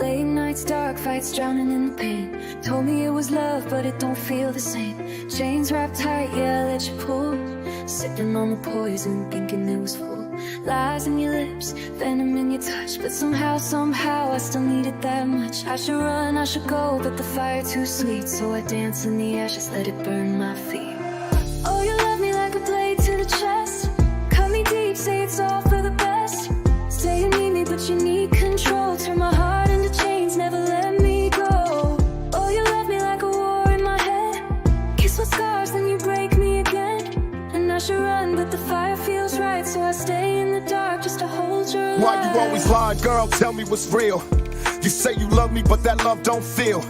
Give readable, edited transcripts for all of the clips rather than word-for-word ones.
Late nights, dark fights, drowning in the pain. Told me it was love, but it don't feel the same. Chains wrapped tight, yeah, I let you pull. Sipping on the poison, thinking it was full. Lies in your lips, venom in your touch. But somehow, I still need it that much. I should run, I should go, but the fire too sweet. So I dance in the ashes, let it burn my feet. Oh, you love me like a blade to the chest. Cut me deep, say it's all for the best. Say you need me, but you need control. Turn my heart into chains, never let me go. Oh, you love me like a war in my head. Kiss with scars, then you break me again. And I should run, but the fire feels right. So I stay in the dark just to hold your light. Why you always lying, girl? Tell me what's real. You say you love me, but that love don't feel.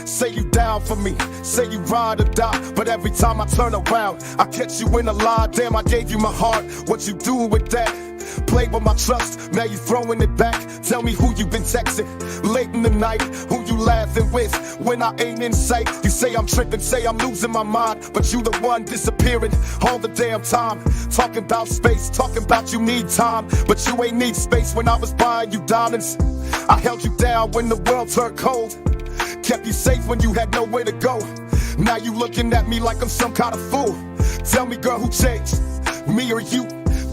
Say you down for me, say you ride or die. But every time I turn around, I catch you in a lie. Damn, I gave you my heart, what you do with that? Played with my trust, now you throwing it back. Tell me who you been texting late in the night, who you laughing with when I ain't in sight. You say I'm tripping, say I'm losing my mind, but you the one disappearing all the damn time. Talking about space, talking about you need time, but you ain't need space. When I was buying you diamonds, I held you down when the world turned cold. Kept you safe when you had nowhere to go. Now you looking at me like I'm some kind of fool. Tell me, girl, who changed, me or you?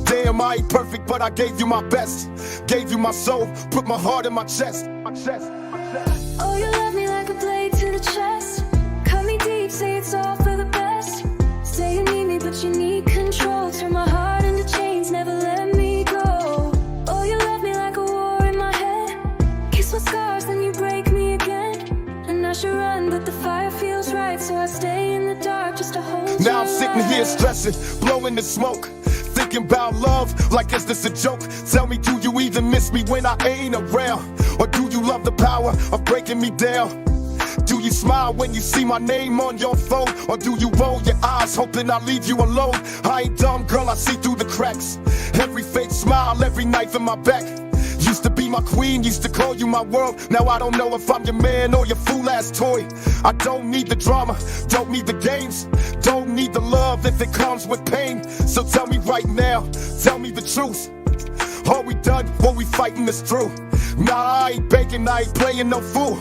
Damn, I ain't perfect, but I gave you my best. Gave you my soul, put my heart in my chest. Oh, you love me like a blade to the chest. Cut me deep, say it's all for the best. Say you need me, but you need control. Turn my heart into chains, never let me go. Oh, you love me like a war in my head. Kiss with scars, then you break me again. And I should run, but the fire feels right. So I stay in the dark just to hold you. Now I'm sitting here stressing, blowing the smoke, thinking about love, like is this a joke? Tell me, do you even miss me when I ain't around? Or do you love the power of breaking me down? Do you smile when you see my name on your phone? Or do you roll your eyes hoping I leave you alone? I ain't dumb, girl, I see through the cracks. Every fake smile, every knife in my back. Used to be my queen, used to call you my world. Now I don't know if I'm your man or your fool-ass toy. I don't need the drama, don't need the games, don't need the love if it comes with pain. So tell me right now, tell me the truth. Are we done, or we fighting this through? Nah, I ain't begging, I ain't playing no fool.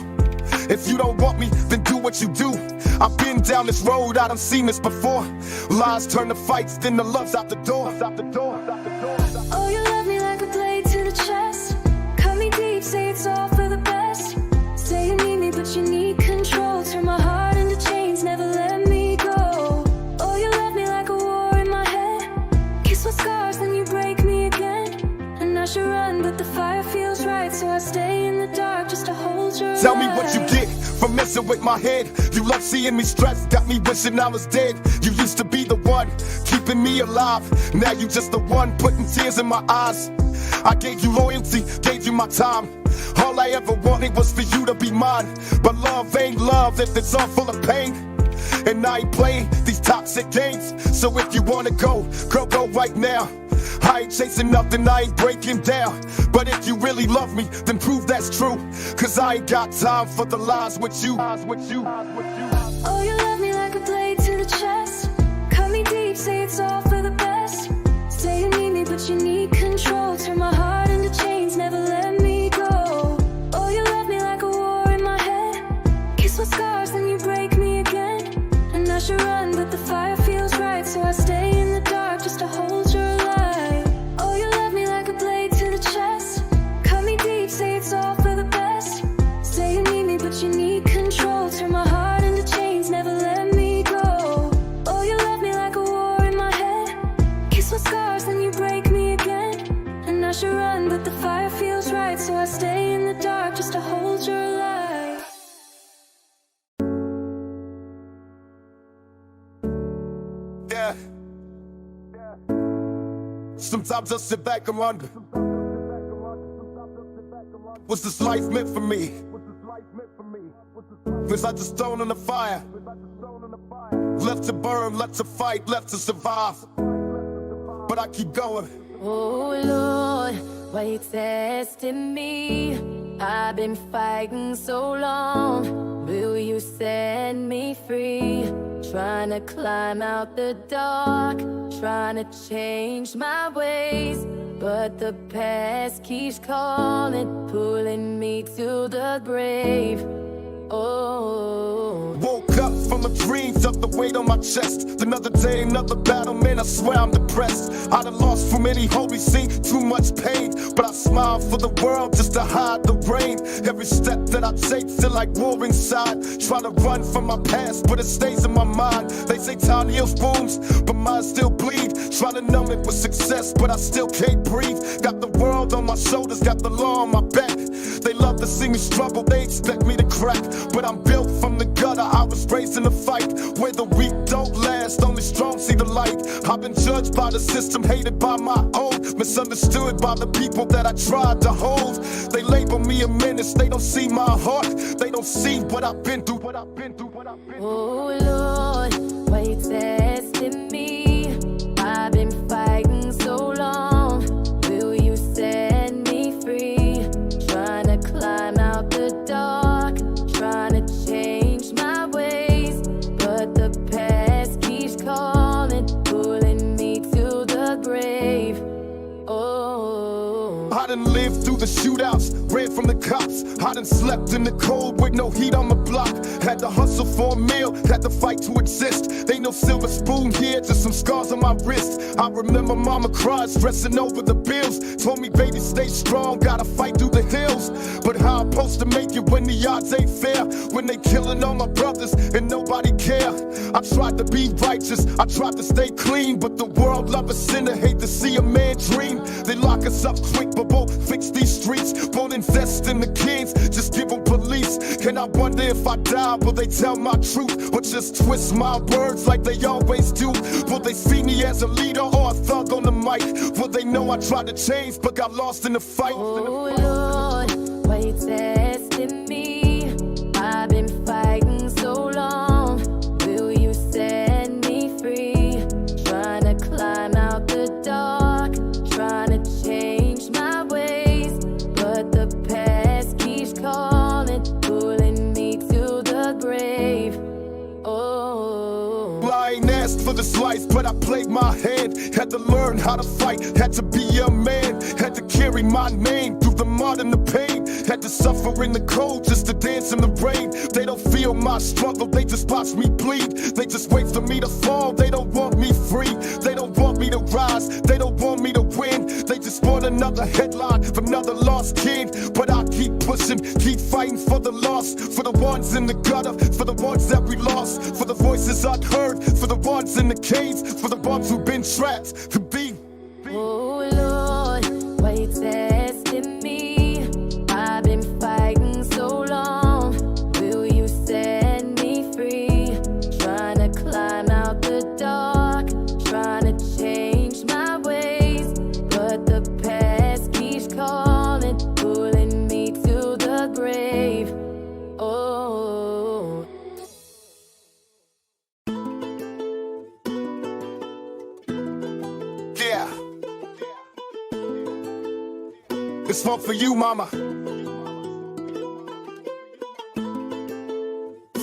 If you don't want me, then do what you do. I've been down this road, I done seen this before. Lies turn to fights, then the love's out the door. Oh, you love me like a blade to the chest. Cut me deep, say it's all for the best. Say you need me, but you need control. Turn my heart into chains, never let me go. Oh, you love me like a war in my head. Kiss with scars, then you break me again. And I should run, but the fire feels right. So I stay in the dark just to hold your Tell me light. what you get from messing with my head. You love seeing me stressed, got me wishing I was dead. You used to be the one keeping me alive. Now you just the one putting tears in my eyes. I gave you loyalty, gave you my time. All I ever wanted was for you to be mine. But love ain't love if it's all full of pain. And I ain't playing these toxic games. So if you wanna go, girl, go right now. I ain't chasing nothing, I ain't breaking down. But if you really love me, then prove that's true. Cause I ain't got time for the lies with you. Oh, you love me like a blade to the chest. Cut me deep, say it's all for the best. Say you need me, but you need control. Turn my heart into chains, never let me go. Oh, you love me like a war in my head. Kiss with scars, then you break me again. And I should run, but the fire feels right. So I stay in the dark just to hold your light. Oh, you love me like a blade to the chest. Cut me deep, say it's all for the best. Say you need me, but you need control. Turn my heart into chains, never let me go. Oh, you love me like a war in my head. Kiss with scars, then you break me again. And I should run, but the fire feels right. So I stay in the dark just to hold your light. Yeah. Sometimes I sit back and wonder, was this life meant for me? Was I just thrown in the fire? Left to burn, left to fight, left to survive. But I keep going. Oh Lord, why you testing me? I've been fighting so long. Will you set me free? Trying to climb out the dark, trying to change my ways. but the past keeps calling, pulling me to the grave. Oh, woke up from a dream, felt the weight on my chest. Another day, another battle, man, I swear I'm depressed. I done lost from any holy scene, too much pain, but I smile for the world just to hide the rain. Every step that I take feel like war inside. Try to run from my past, but it stays in my mind. They say time heals wounds, but mine still bleed. Try to numb it with success, but I still can't breathe. Got the world on my shoulders, got the law on my back. They love to see me struggle, they expect me to crack. But I'm built from the gutter, I was raised in a fight where the weak don't last, only strong see the light. I've been judged by the system, hated by my own, misunderstood by the people that I tried to hold. They label me a menace, they don't see my heart. They don't see what I've been through, what I've been through, what I've been through. oh Lord, why you testing me? I've been fighting so long. Will you set me free? Trying to climb out the dark, trying to change my ways, but the past keeps calling, pulling me to the grave. Oh, I done lived through the shootouts, ran from the cops. I done slept in the cold with no heat on the block. Had to hustle for a meal, had to fight to exist. Ain't no silver spoon here, just some scars on my wrist. I remember mama cried, stressing over the bills. Told me, baby, stay strong, gotta fight through the hills. But how I'm supposed to make it when the odds ain't fair? When they killing all my brothers and nobody care. I tried to be righteous, I tried to stay clean, but the world love a sinner, hate to see a man dream. They lock us up quick, but won't fix these streets. Won't invest in the kids, just give them police. And I wonder if I die, will they tell my truth? Or just twist my words like they always do? Will they see me as a leader or a thug on the mic? Will they know I tried to change but got lost in the fight? oh Lord, why you testing me? I've been fighting so long. Will you set me free? Trying to climb out the dark, trying to change my ways, but the past keeps calling, pulling me to the grave. Oh, Well, I ain't asked for this life, but I played my hand. Had to learn how to fight, had to be a man. Had to carry my name through the mud and the pain. Had to suffer in the cold just to dance in the rain. They don't feel my struggle, they just watch me bleed. They just wait for me to fall, they don't want me free. They don't want me to rise, they don't want me to win. They just want another headline for another lost kid. But I keep pushing, keep fighting for the lost. For the ones in the gutter, for the ones that we lost. For the voices unheard, for the ones in the caves. For the ones who've been trapped to be. oh Lord, why you testing me? I've been fighting so long. Will you set me free? Trying to climb out the dark, trying to change my ways, but the past keeps calling, pulling me to the grave. Oh, Yeah. This one for you, mama.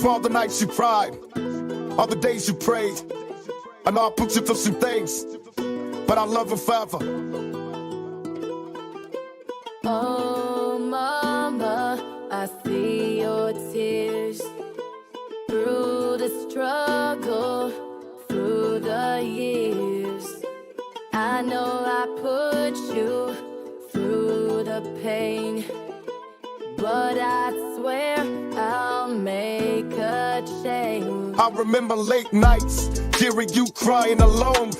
For all the nights you cried, all the days you prayed. I know I put you through some things, but I love you forever. oh, mama, I see your tears through the struggle, through the years. I know I put you through the pain, but I swear I'll make a change. I remember late nights, hearing you crying alone.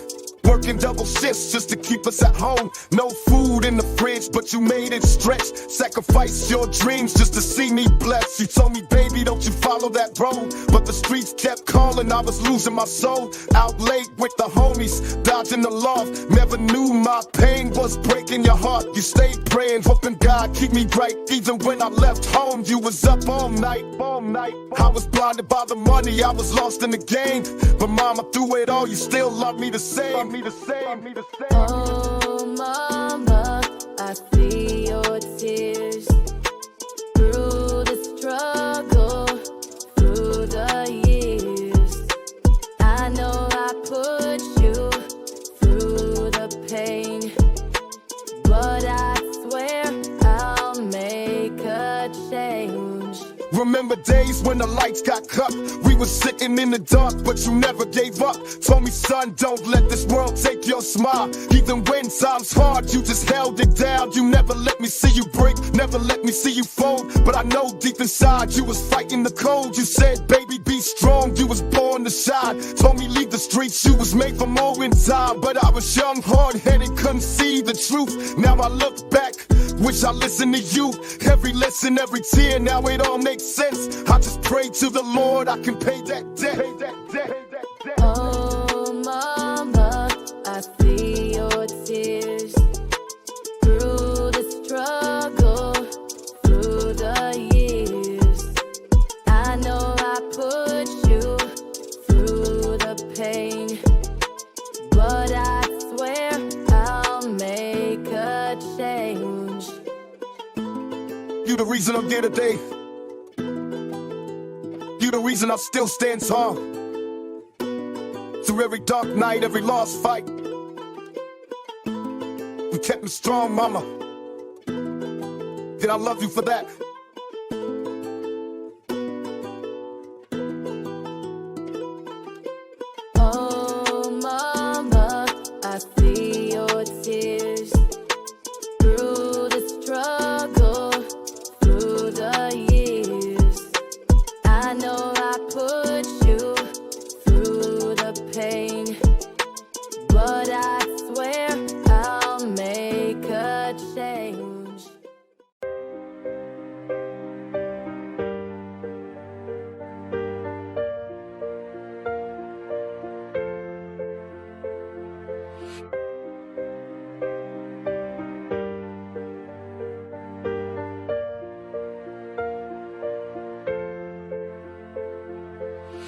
Working double shifts just to keep us at home. No food in the fridge, but you made it stretch. Sacrificed your dreams just to see me blessed. You told me, baby, don't you follow that road. But the streets kept calling, I was losing my soul. Out late with the homies, dodging the loft. Never knew my pain was breaking your heart. You stayed praying, hoping God keep me bright. Even when I left home, you was up all night, all night. I was blinded by the money, I was lost in the game. But mama, through it all, you still love me the same. Oh, mama, I see your tears through the struggle, through the years. I know I put you through the pain, Remember days when the lights got cut. We were sitting in the dark, but you never gave up. Told me, son, don't let this world take your smile. Even when times hard, you just held it down. You never let me see you break, never let me see you fold. But I know deep inside you was fighting the cold. You said, baby, be strong, you was born to shine. Told me leave the streets, you was made for more in time. But I was young, hard-headed, couldn't see the truth. Now I look back, wish I listened to you. Every lesson, every tear, now it all makes sense. I just pray to the Lord I can pay that debt. Oh, mama, I see your tears through the struggle, through the years. I know I put you through the pain, but I swear I'll make a change. You the reason I'm here today. You the reason I still stand tall. Through every dark night, every lost fight, you kept me strong, mama. And I love you for that. Oh, mama, I see your tears through the struggle, through the years. I know I put you through the pain, but I swear I'll make a change.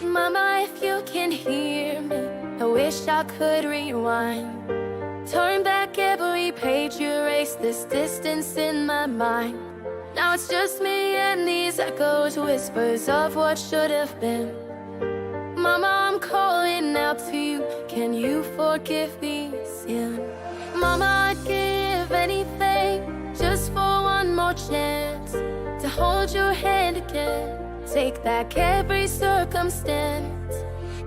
Mama, if you can hear me, I wish I could rewind. Turn back every page, erase this distance in my mind. Now it's just me and these echoes, whispers of what should have been. Mama, I'm calling out to you, can you forgive me sin? Mama, I'd give anything just for one more chance to hold your hand again. Take back every circumstance.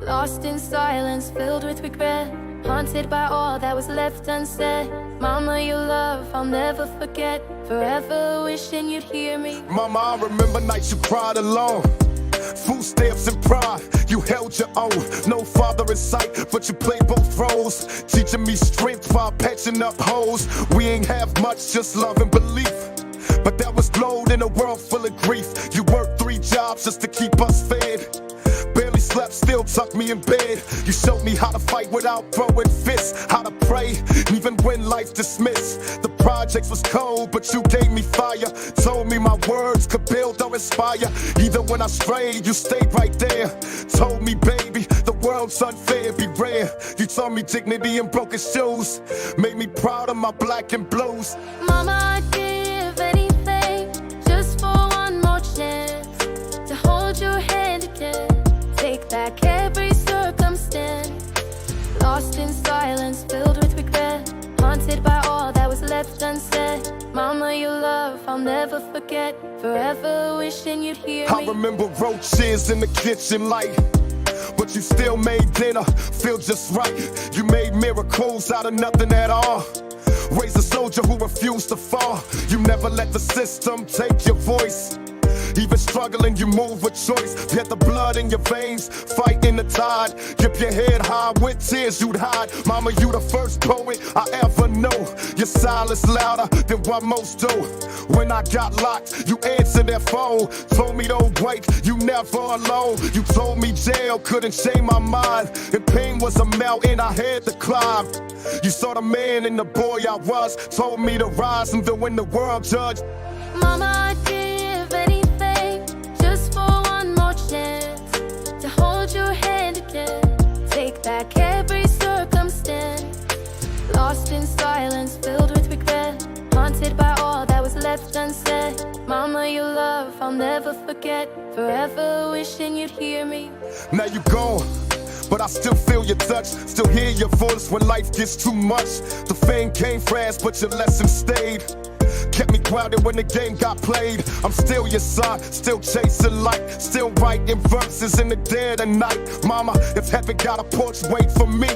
Lost in silence, filled with regret, haunted by all that was left unsaid. Mama, your love I'll never forget, forever wishing you'd hear me. Mama, I remember nights you cried alone. Footsteps and pride, you held your own. No father in sight, but you played both roles. Teaching me strength while patching up holes. We ain't have much, just love and belief. But that was glowed in a world full of grief. You worked 3 jobs just to keep us fed. Barely slept, still tucked me in bed. You showed me how to fight without throwing fists, how to pray, even when life's dismissed. The projects was cold, but you gave me fire. Told me my words could build or inspire. Even when I strayed, you stayed right there. Told me, baby, the world's unfair, be rare. You taught me dignity in broken shoes. Made me proud of my black and blues. Mama, I'd give anything just for one more chance to hold your hand again. Take back every circumstance. Lost in silence, filled with regret, haunted by all that was left unsaid. Mama, your love I'll never forget, forever wishing you'd hear me. I remember roaches in the kitchen light, but you still made dinner feel just right. You made miracles out of nothing at all. Raised a soldier who refused to fall. You never let the system take your voice. Even struggling, you move with choice. Get the blood in your veins, fighting the tide. Keep your head high, with tears you'd hide. Mama, you the first poet I ever know. Your silence louder than what most do. When I got locked, you answered that phone. Told me don't wait, you never alone. You told me jail couldn't change my mind, and pain was a mountain I had to climb. You saw the man in the boy I was. Told me to rise even when the world judged. Mama, I'd give anything just for one more chance to hold your hand again. Take back every circumstance. Lost in silence, filled with regret, haunted by all that was left unsaid. Mama, your love I'll never forget, forever wishing you'd hear me. Now you gone, but I still feel your touch, still hear your voice when life gets too much. The fame came fast, but your lesson stayed. kept me grounded when the game got played. I'm still your son, still chasing light, still writing verses in the dead of night. Mama, if heaven got a porch, wait for me.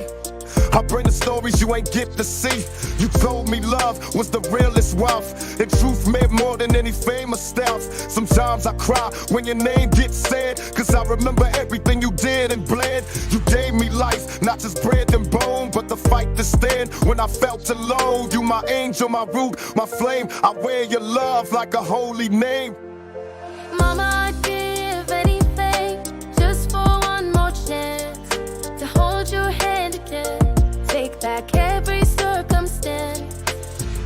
I bring the stories you ain't get to see. You told me love was the realest wealth, and truth meant more than any famous stuff. Sometimes I cry when your name gets said, cause I remember everything you did and bled. You gave me life, not just bread and bone, but the fight to stand when I felt alone. You my angel, my root, my flame. I wear your love like a holy name. Mama, I'd give anything just for one more chance to hold your hand again. Take back every circumstance.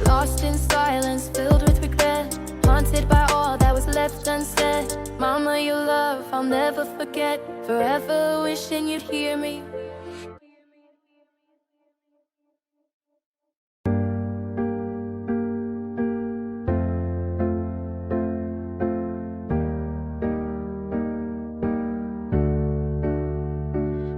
Lost in silence, filled with regret, haunted by all that was left unsaid. Mama, your love I'll never forget. Forever wishing you'd hear me.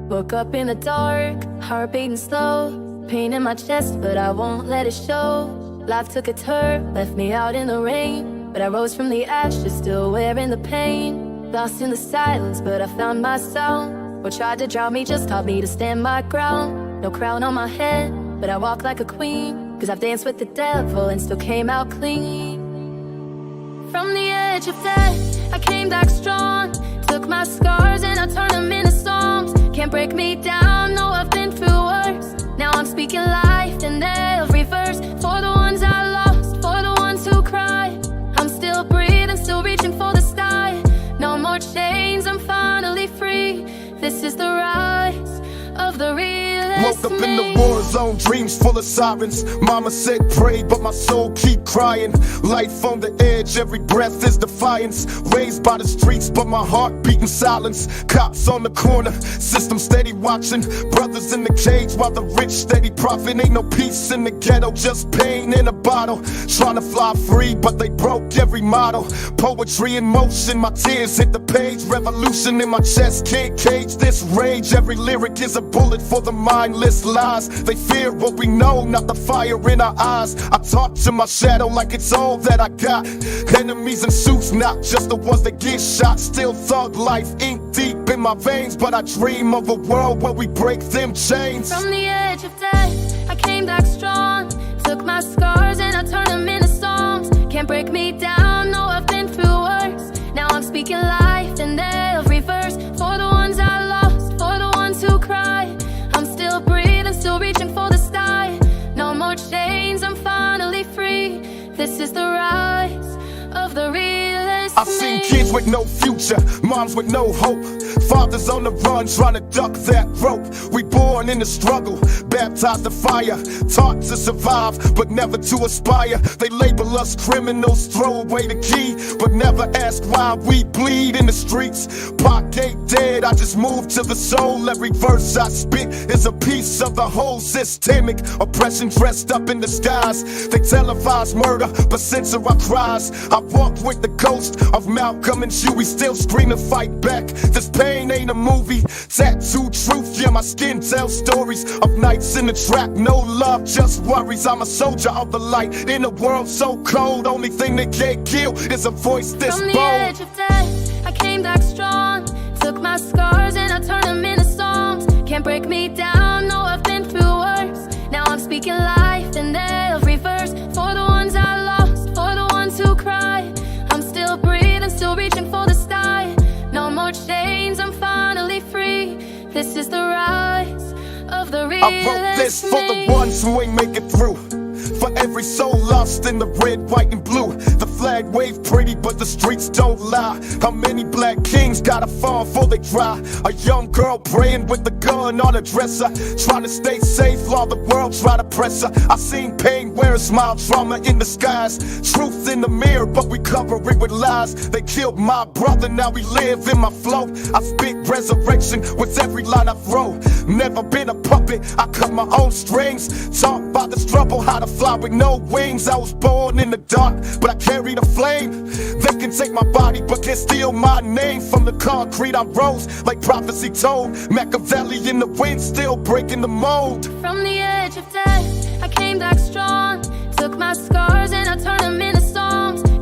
Woke up in the dark, heart beating slow, pain in my chest, but I won't let it show. Life took a turn, left me out in the rain, but I rose from the ashes, still wearing the pain. Lost in the silence, but I found my sound. What tried to drown me just taught me to stand my ground. No crown on my head, but I walk like a queen, cause I've danced with the devil and still came out clean. From the edge of death, I came back strong. Took my scars and I turned them into songs. Can't break me down, no, I've been through worse. Now I'm speaking life in every verse. For the ones I lost, for the ones who cry. I'm still breathing, still reaching for the sky. No more chains, I'm finally free. This is the rise of the realest. Woke up in the war zone, dreams full of sirens. Mama said pray, but my soul keep crying. Life on the edge, every breath is defiance. Raised by the streets, but my heart beating silence. Cops on the corner, system steady watching. Brothers in the cage while the rich steady profit. Ain't no peace in the ghetto, just pain in a bottle. Trying to fly free, but they broke every model. Poetry in motion, my tears hit the page. Revolution in my chest, can't cage this rage. Every lyric is a bullet for the mindless lies. They fear what we know, not the fire in our eyes. I talk to my shadow like it's all that I got. Enemies in suits, not just the ones that get shot. Still thug life, ink deep in my veins, but I dream of a world where we break them chains. From the edge of death, I came back strong. Took my scars and I turned them into songs. Can't break me down, no, I've been through worse. Now I'm speaking life in every verse. For the ones I lost, for the ones who cry. I'm still breathing, still reaching for the sky. No more chains, I'm finally free. This is the rise of the realest. I've seen kids with no future, moms with no hope, fathers on the run trying to duck that rope. We born in the struggle, baptized the fire, taught to survive but never to aspire. They label us criminals, throw away the key, but never ask why we bleed in the streets. Park ain't dead, I just move to the soul. Every verse I spit is a piece of the whole systemic oppression dressed up in disguise. They televise murder but censor our cries. I walk with the ghost of Malcolm and Huey, still screaming fight back. This pain ain't a movie, tattooed truth, yeah, my skin tells stories of nights in the trap. No love, just worries. I'm a soldier of the light in a world so cold. Only thing that can't kill is a voice this bold. From the edge of death, I came back strong. Took my scars and I turned them into songs. Can't break me down, no, I've been through worse. Now I'm speaking life in every verse. For the ones I lost, for the ones who cry. I'm still breathing, still reaching for the sky. No more chains, I'm finally free. This is the rise of the realest. I wrote this for the ones who ain't make it through. For every soul lost in the red, white, and blue. The flag wave pretty, but the streets don't lie. How many black kings gotta fall before they dry? A young girl praying with the gun on a dresser, trying to stay safe while the world try to press her. I seen pain wear a smile, trauma in disguise. Truth in the mirror, but we cover it with lies. They killed my brother, now we live in my flow. I spit resurrection with every line I throw. Never been a puppet, I cut my own strings. Taught by the struggle how to fly with no wings. I was born in the dark, but I carry the flame. They can take my body, but can't steal my name. From the concrete I rose, like prophecy told. Machiavelli in the wind, still breaking the mold. From the edge of death, I came back strong. Took my scars and I turned them into songs.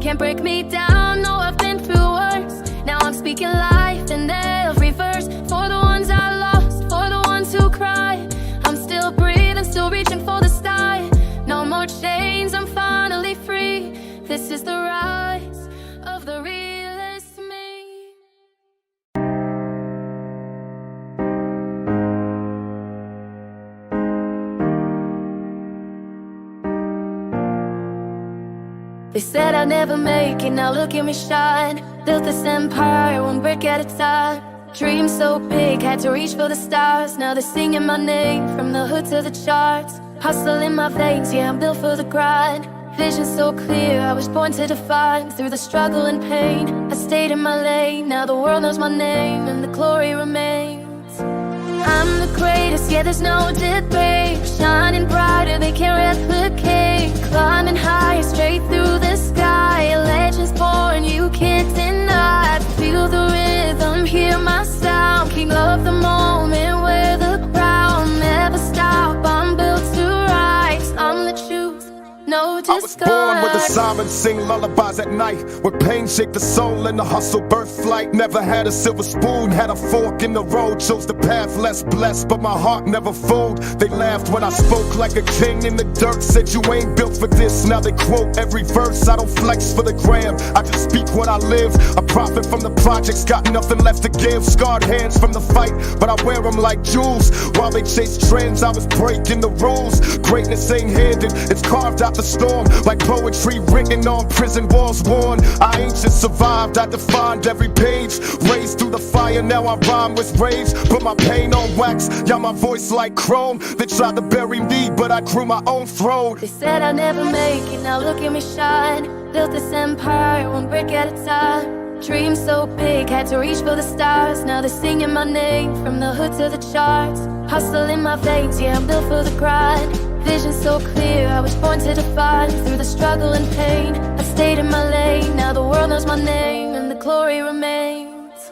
can't break me down. No, I've been through worse. Now I'm speaking life in every verse. For the ones I lost, for the ones who cry. I'm still breathing, still reaching for the sky. No more chains, I'm finally free. This is the rise of the realest me. They said I'd never make it, now look at me shine. Built this empire, one brick at a time. Dreams so big, had to reach for the stars. Now they're singing my name from the hood to the charts. Hustle in my veins, yeah, I'm built for the grind. Vision so clear, I was born to define. Through the struggle and pain, I stayed in my lane. Now the world knows my name and the glory remains. I'm the greatest, yeah, there's no debate. Shining brighter, they can't replicate. Climbing higher, straight through the sky. A legend's born, you can't deny. Feel the rhythm, hear my sound. King of the moment, wear the crown. Never stop, I'm built to rise. I'm the truth, no disguise. I was born with the sirens sing lullabies at night, with pain shake the soul and the hustle birth flight. Never had a silver spoon, had a fork in the road. Chose the path less blessed, but my heart never fooled. They laughed when I spoke like a king in the dirt. Said you ain't built for this, now they quote every verse. I don't flex for the gram, I just speak what I live. A prophet from the projects, got nothing left to give. Scarred hands from the fight, but I wear them like jewels. While they chase trends, I was breaking the rules. Greatness ain't handed, it's carved out the storm. Like poetry written on prison walls worn. I ain't just survived, I defined every page. Raised through the fire, now I rhyme with rage. Put my pain on wax, yeah, my voice like chrome. They tried to bury me, but I grew my own throne. They said I'd never make it, now look at me shine. Built this empire, one brick at a time. Dreams so big, had to reach for the stars. Now they're singing my name from the hood to the charts. Hustle in my veins, yeah, I'm built for the grind. Vision so clear, I was born to define. Through the struggle and pain, I stayed in my lane. Now the world knows my name and the glory remains.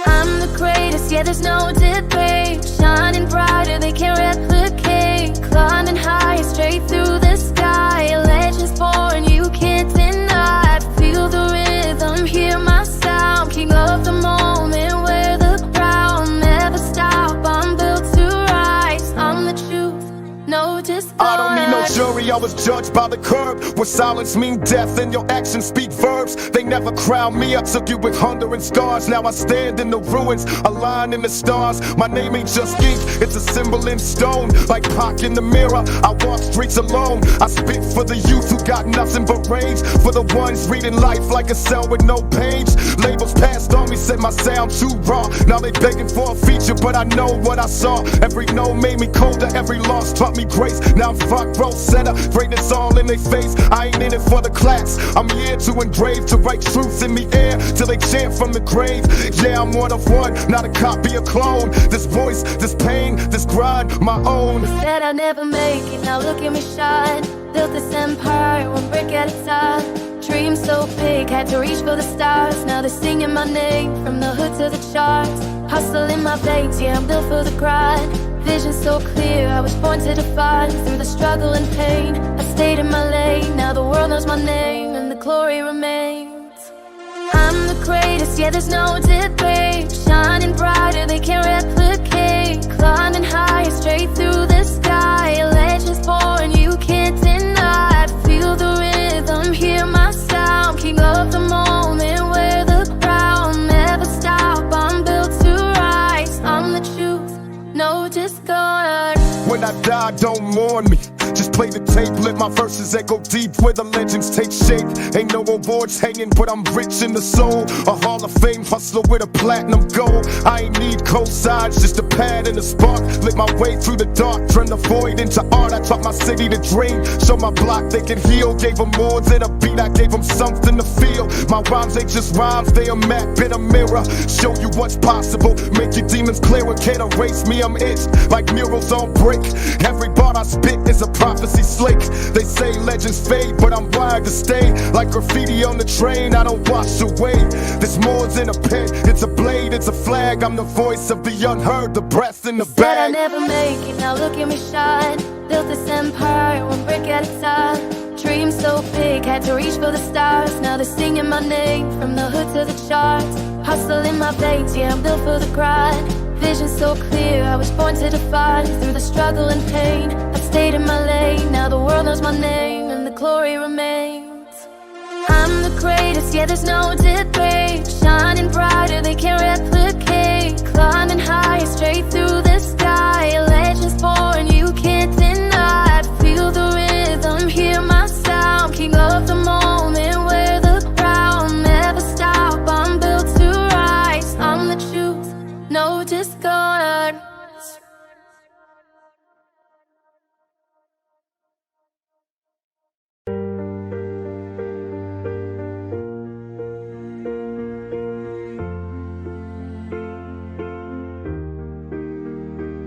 I'm the greatest, yeah, there's no debate. Shining brighter, they can't replicate. Climbing higher, straight through the sky. A legend's born, you can't deny. Feel the rhythm, hear my sound. King of the moment, wear the crown. Never stop, I'm built to rise. I'm the truth, no disguise. I don't need no jury, I was judged by the curb. Where silence mean death and your actions speak verbs. They never crowned me, I took you with hunger and scars. Now I stand in the ruins, a line in the stars. My name ain't just ink, it's a symbol in stone. Like Pac in the mirror, I walk streets alone. I spit for the youth who got nothing but rage. For the ones reading life like a cell with no page. Labels passed on me, said my sound too raw. Now they begging for a feature, but I know what I saw. Every no made me colder, every loss taught me grace. Now I'm front row center, greatness all in their face. I ain't in it for the claps, I'm here to engrave, to write truth in the air till they chant from the grave. Yeah, I'm one of one, not a copy, a clone. This voice, this pain, this grind, my own. They said I'd never make it, now look at me shine. Built this empire, one brick at a time. Dreams so big, had to reach for the stars. Now they're singing my name from the hood to the charts. Hustle in my veins, yeah, I'm built for the grind. Vision so clear, I was born to define. Through the struggle and pain, I stayed in my lane. Now the world knows my name and the glory remains. I'm the greatest, yeah, there's no debate. Shining brighter, they can't replicate. Climbing higher, straight through the sky. A legend's born, you can't deny. Feel the rhythm, hear my sound. King of the moment, wear the crown. Never stop, I'm built to rise. I'm the truth, no disguise. When I die, don't mourn me. Just play the tape, let my verses echo deep where the legends take shape. Ain't no awards hanging, but I'm rich in the soul. A Hall of Fame hustler with a platinum goal. I ain't need cosigns, just a pad and a spark. Lit my way through the dark, turned the void into art. I taught my city to dream, show my block they can heal. Gave them more than a beat, I gave them something to feel. My rhymes ain't just rhymes, they a map in a mirror. Show you what's possible, make your demons clearer. Can't erase me, I'm itched like murals on brick. Every bar I spit is a prophecy slick. They say legends fade, but I'm wired to stay. Like graffiti on the train, I don't wash away. There's more than a pen, it's a blade, it's a flag. I'm the voice of the unheard, the breath in the Said bag. I'd never make it, now look at me shine. Built this empire, one brick at a time. dream so big, had to reach for the stars. Now they're singing my name from the hood to the charts. Hustle in my veins, yeah, I'm built for the grind. Vision so clear, I was born to defy. Through the struggle and pain, I've stayed in my lane. Now the world knows my name and the glory remains. I'm the greatest, yeah, there's no debate. Shining brighter, they can't replicate. Climbing higher, straight through the sky. A legend's born, you can't deny. Feel the rhythm, hear my sound. King of the moment, wear the crown. Never stop, I'm built to rise. I'm the truth, no disguise.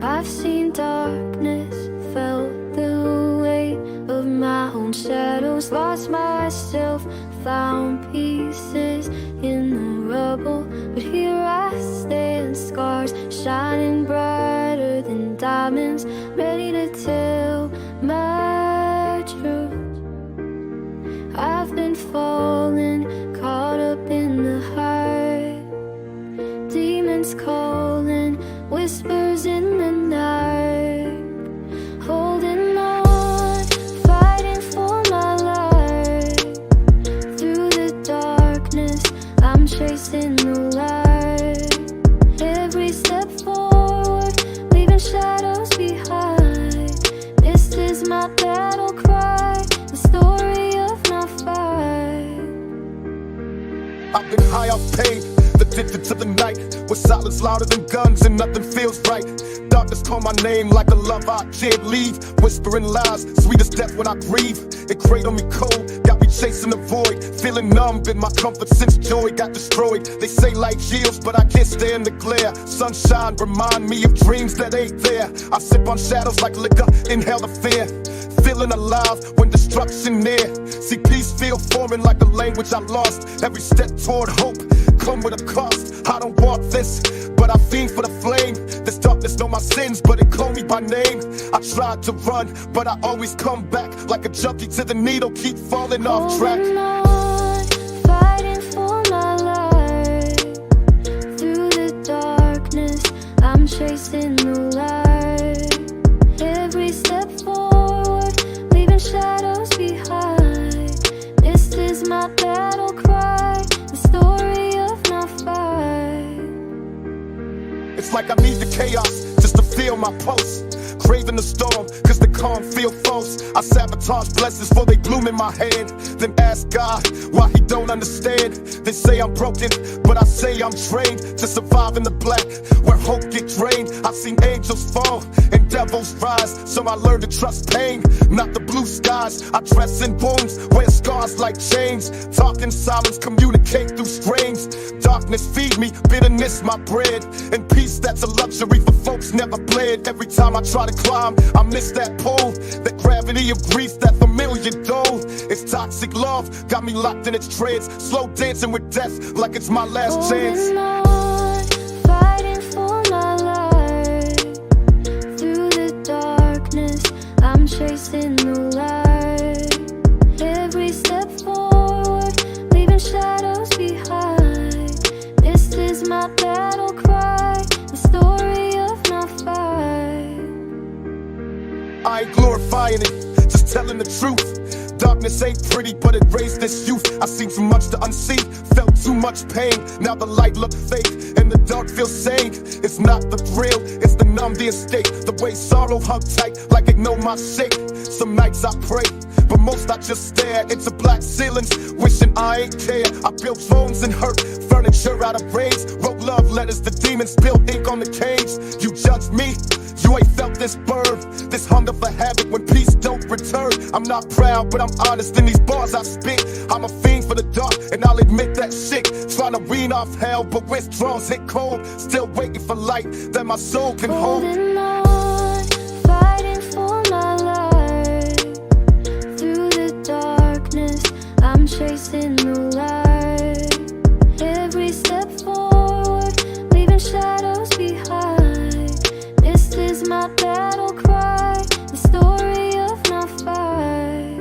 I've seen darkness, felt the weight of my own shadows, lost myself, found pieces in the rubble. But here I stand, scars shining brighter than diamonds, ready to tell my truth. I've been falling, caught up in the heart. Demons calling, whispers in the night. Holding on, fighting for my life. Through the darkness, I'm chasing the light. Every step forward, leaving shadows behind. This is my battle cry, the story of my fight. I've been high off pain, addicted to the night, with silence louder than guns and nothing feels right. Darkness call my name like a love I can't leave. Whispering lies, sweet as death when I grieve. It cradled me cold, got me chasing the void. Feeling numb, been my comfort since joy got destroyed. They say light heals, but I can't stand the glare. Sunshine remind me of dreams that ain't there. I sip on shadows like liquor, inhale the fear. Feeling alive when destruction near. See peace feel foreign like a language I lost. Every step toward hope come with a cost. I don't want this, but I fiend for the flame. This darkness know my sins, but it called me by name. I tried to run, but I always come back. Like a junkie to the needle, keep falling off track. Holding on, fighting for my life. Through the darkness, I'm chasing the light. Every step forward, leaving shadows behind. This is my battle cry, the story of my fight. It's like I need the chaos just to feel my pulse. Craving the storm, cause the calm feel false. I sabotage blessings before they bloom in my hand. Then ask God why he don't understand. They say I'm broken, but I say I'm trained to survive in the black, where hope get drained. I've seen angels fall and devils rise, so I learned to trust pain, not the blue skies. I dress in wounds, wear scars like chains. Talk in silence, communicate through strains. Darkness feed me, bitterness my bread. And peace that's a luxury for folks never bled. Every time I try to climb, I miss that pull. That gravity of grief, that familiar dole. It's toxic love, got me locked in its treads. Slow dancing with death like it's my last chance. Holding on, fighting for my life. Through the darkness, I'm chasing the light. Every step forward, leaving shadows behind. This is my battle cry, the story of my fight. I ain't glorifying it, just telling the truth. Darkness ain't pretty, but it raised this youth. I seen too much to unsee, felt too much pain. Now the light look fake, and the dark feels sane. It's not the thrill, it's the numb, the escape. The way sorrow hung tight, like it know my shape. Some nights I pray, but most I just stare into black ceilings, wishing I ain't care. I built homes and hurt, furniture out of rage. Wrote love letters to demons, spilled ink on the cage. You judge me, you ain't felt this burn, this hunger for havoc when peace don't return. I'm not proud, but I'm honest in these bars I spit. I'm a fiend for the dark, and I'll admit that shit. Trying to wean off hell, but withdrawals hit cold. Still waiting for light that my soul can hold. Holding on, fighting for my life. Through the darkness, I'm chasing the light. Every step forward, leaving shadows behind. This is my battle cry, the story of my fight.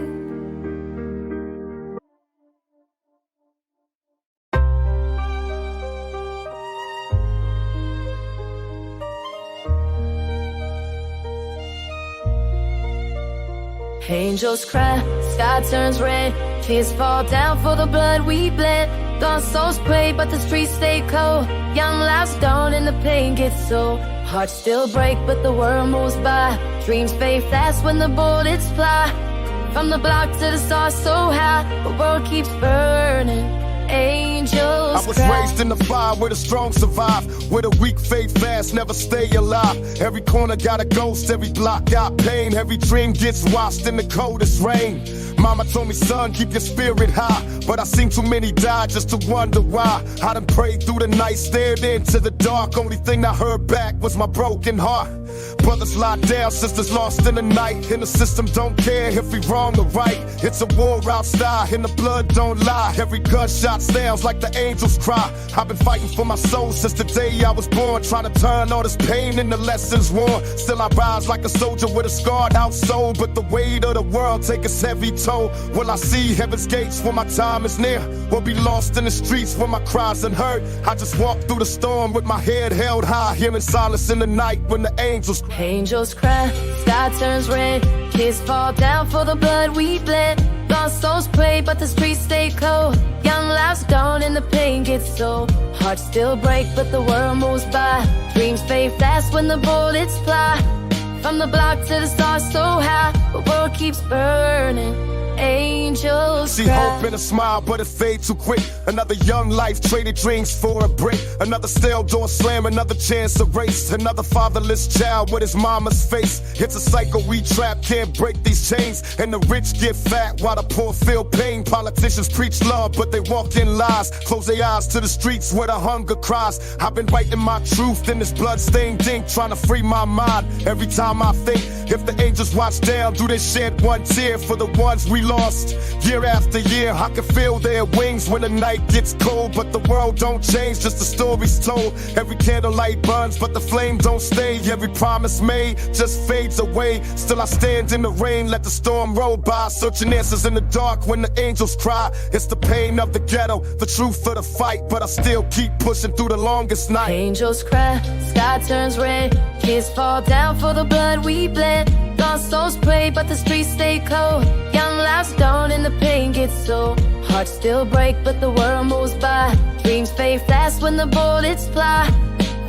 Angels cry, sky turns red, tears fall down for the blood we bled. Lost souls pray, but the streets stay cold. Young lives gone and the pain gets so. Hearts still break, but the world moves by. Dreams fade fast when the bullets fly. From the block to the stars so high, the world keeps burning. Angels I was cry. raised in the fire where the strong survive, where the weak fade fast, never stay alive. Every corner got a ghost, every block got pain. Every dream gets washed in the coldest rain. Mama told me, son, keep your spirit high, but I seen too many die just to wonder why. I done prayed through the night, stared into the dark. Only thing I heard back was my broken heart. Brothers locked down, sisters lost in the night. And the system don't care if we wrong or right. It's a war outside and the blood don't lie. Every gunshot sounds like the angels cry. I've been fighting for my soul since the day I was born, trying to turn all this pain into lessons worn. Still I rise like a soldier with a scarred out soul, but the weight of the world take its heavy toll. Will I see heaven's gates when my time is near? Will be lost in the streets when my cries unheard? I just walk through the storm with my head held high, hearing silence in the night when the angels cry. Angels cry, sky turns red, tears fall down for the blood we bled. Lost souls pray, but the streets stay cold. Young lives gone and the pain gets so. Hearts still break, but the world moves by. Dreams fade fast when the bullets fly. From the block to the stars so high, the world keeps burning. Angels See cry. hope in a smile, but it fades too quick. Another young life traded dreams for a brick. Another stale door slam, another chance to race. Another fatherless child with his mama's face. It's a cycle we trap, can't break these chains. And the rich get fat while the poor feel pain. Politicians preach love, but they walk in lies. Close their eyes to the streets where the hunger cries. I've been writing my truth in this blood-stained ink, trying to free my mind. Every time I think, if the angels watch down, do they shed one tear for the ones we lost? Year after year, I can feel their wings when the night gets cold, but the world don't change, just the stories told. Every candlelight burns, but the flame don't stay. Every promise made just fades away. Still I stand in the rain, let the storm roll by, searching answers in the dark when the angels cry. It's the pain of the ghetto, the truth of the fight, but I still keep pushing through the longest night. Angels cry, sky turns red, tears fall down for the blood we bled. Lost souls pray, but the streets stay cold. Young lives gone and the pain gets so. Hearts still break, but the world moves by. Dreams fade fast when the bullets fly.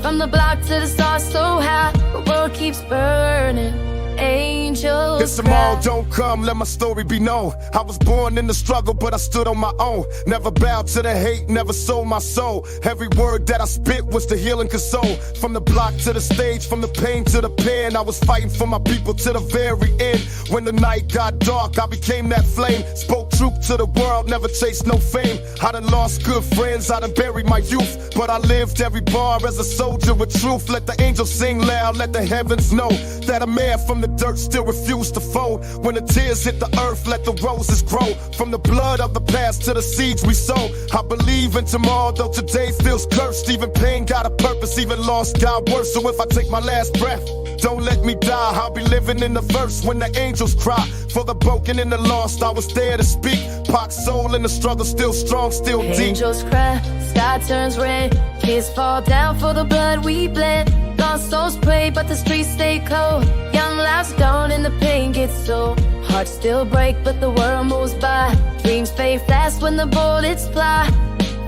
From the block to the stars so high, the world keeps burning. Angels If tomorrow don't come, let my story be known. I was born in the struggle, but I stood on my own. Never bowed to the hate, never sold my soul. Every word that I spit was the healing console. From the block to the stage, from the pain to the pen, I was fighting for my people to the very end. When the night got dark, I became that flame. Spoke truth to the world, never chased no fame. I done lost good friends, I done buried my youth, but I lived every bar as a soldier with truth. Let the angels sing loud, let the heavens know that a man from the dirt still refused to fold. When the tears hit the earth, let the roses grow. From the blood of the past to the seeds we sow. I believe in tomorrow, though today feels cursed. Even pain got a purpose, even loss got worse. So if I take my last breath, don't let me die. I'll be living in the verse when the angels cry. For the broken and the lost, I was there to speak. Pot soul in the struggle, still strong, still deep. Angels cry, sky turns red, tears fall down for the blood we bled. Lost souls pray, but the streets stay cold. Young lives gone and the pain gets so. Hearts still break, but the world moves by. Dreams fade fast when the bullets fly.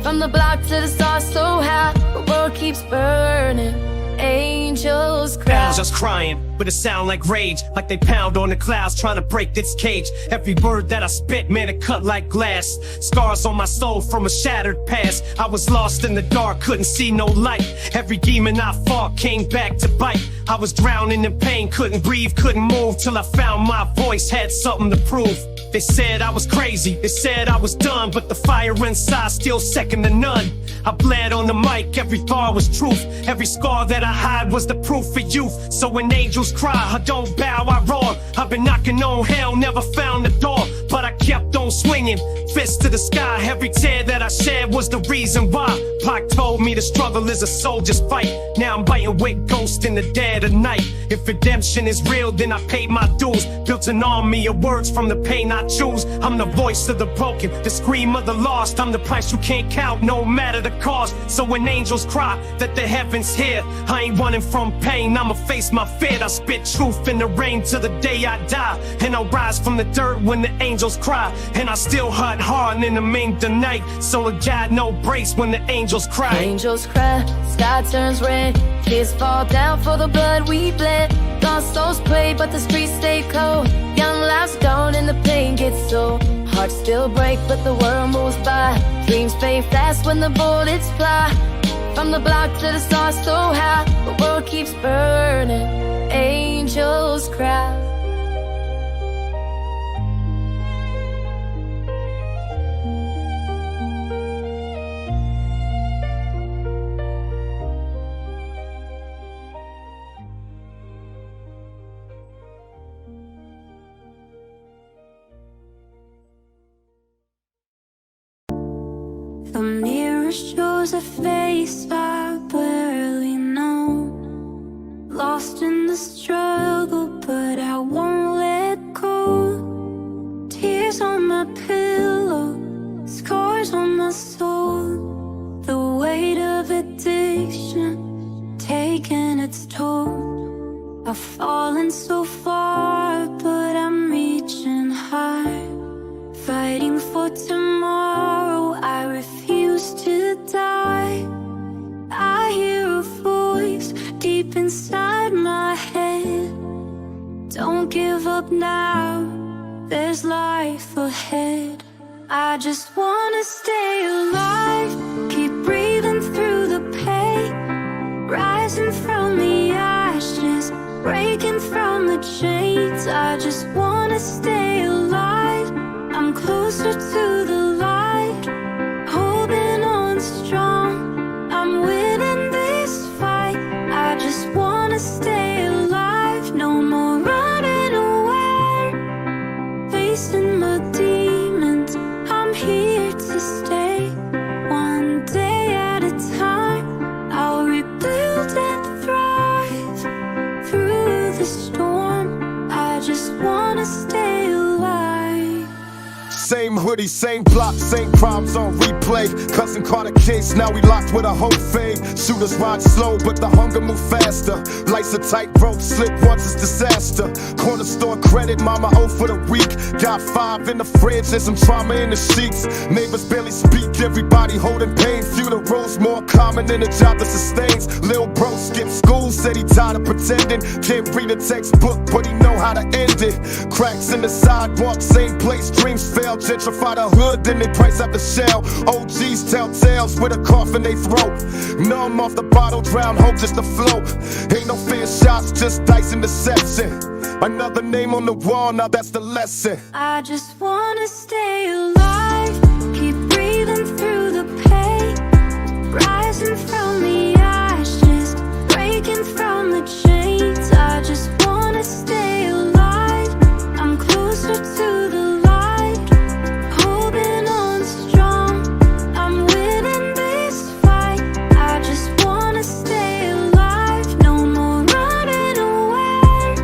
From the block to the stars so high, the world keeps burning. Angels cry. Owls just crying, but it sound like rage, like they pound on the clouds trying to break this cage. Every word that I spit, man, it cut like glass. Scars on my soul from a shattered past. I was lost in the dark, couldn't see no light. Every demon I fought came back to bite. I was drowning in pain, couldn't breathe, couldn't move, till I found my voice had something to prove. They said I was crazy, they said I was done, but the fire inside still second to none. I bled on the mic, every bar was truth. Every scar that I hide was the proof for youth. So when angels cry, I don't bow, I roar. I've been knocking on hell, never found the door, but I kept on swinging. fist to the sky. Every tear that I shed was the reason why. Pac told me the struggle is a soldier's fight. Now I'm biting with ghosts in the dead of night. If redemption is real, then I paid my dues. Built an army of words from the pain I choose. I'm the voice of the broken, the scream of the lost. I'm the price you can't count, no matter the cost. So when angels cry that the heavens hear, I ain't running from pain, I'ma face my fear. I spit truth in the rain till the day I die, and I'll rise from the dirt when the angels cry. And I still hunt hard in the main the night, so I got no breaks when the angels cry. Angels cry, sky turns red, tears fall down for the blood we bled. Lost souls pray, but the streets stay cold. Young lives gone and the pain gets so. Hearts still break, but the world moves by. Dreams fade fast when the bullets fly. From the block to the stars so high, the world keeps burning. Angels cry. The mirror shows a face I barely know. Lost in the struggle, but I won't let go. Tears on my pillow, scars on my soul. The weight of addiction taking its toll. I've fallen so far, but I'm reaching high. Fighting for tomorrow, I refuse to die. I hear a voice deep inside my head. Don't give up now, there's life ahead. I just wanna stay alive, keep breathing through the pain. Rising from the ashes, breaking from the chains. I just wanna stay alive, I'm closer to the light, holding on strong. I'm winning this fight. I just wanna stay alive, no more running away. Facing my demons, I'm here to stay. One day at a time, I'll rebuild and thrive. Through the storm, I just wanna stay alive. Same hoodie, same block, same crimes on replay. Cousin caught a case, now we locked with a whole fade. Shooters ride slow, but the hunger move faster. Life's a tightrope, slip once it's disaster. Corner store credit, mama owe for the week. Got 5 in the fridge and some trauma in the sheets. Neighbors barely speak, everybody holding pain. Funerals more common than a job that sustains. Lil bro skipped school, said he tired of pretending. Can't read a textbook, but he know how to end it. Cracks in the sidewalk, same place, dreams fail. Gentrify the hood, then they price out the shell. OGs tell tales with a cough in they throat. Numb off the bottle, drown hope just to float. Ain't no fair shots, just dice and deception. Another name on the wall, now that's the lesson. I just wanna stay alive, keep breathing through the pain. Rising from the ashes, breaking from the chains. I just wanna stay alive, I'm closer to the light, holding on strong. I'm winning this fight. I just wanna stay alive, no more running away.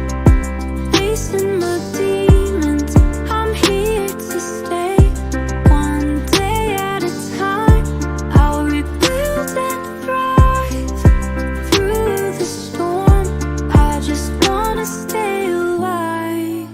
Facing my demons, I'm here to stay. One day at a time, I'll rebuild and thrive. Through the storm, I just wanna stay alive.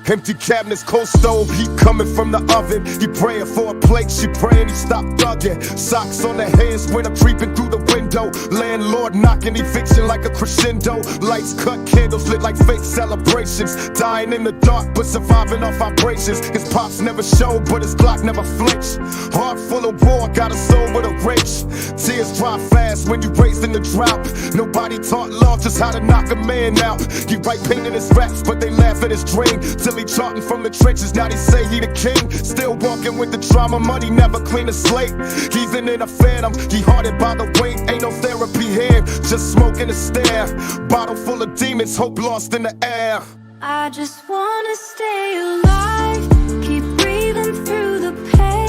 Empty cabinets, cold stove, heat coming from the oven. He praying for a plate, she praying he stop thugging. Socks on the hands when I'm creeping through the window. Landlord knocking, eviction like a crescendo. Lights cut, candles lit like fake celebrations. Dying in the dark, but surviving off vibrations. His pops never showed, but his Glock never flinched. Heart full of war, got a soul with a rage. Tears dry fast when you raised in the drought. Nobody taught love, just how to knock a man out. He write pain in his raps, but they laugh at his dream. Till he charting from the trenches, now they say he the king. Still walking with the trauma, money never clean a slate. Even in a phantom, he haunted by the weight. Ain't no therapy here, just smoking a stare. Bottle full of demons, hope lost in the air. I just wanna stay alive, keep breathing through the pain.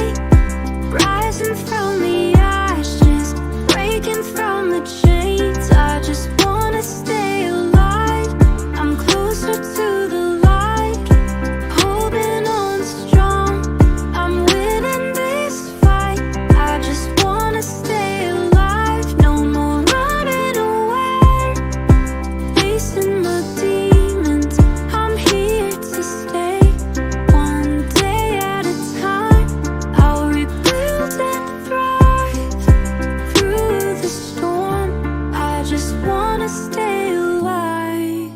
Facing my demons, I'm here to stay. One day at a time, I'll rebuild and thrive through the storm. I just wanna stay alive.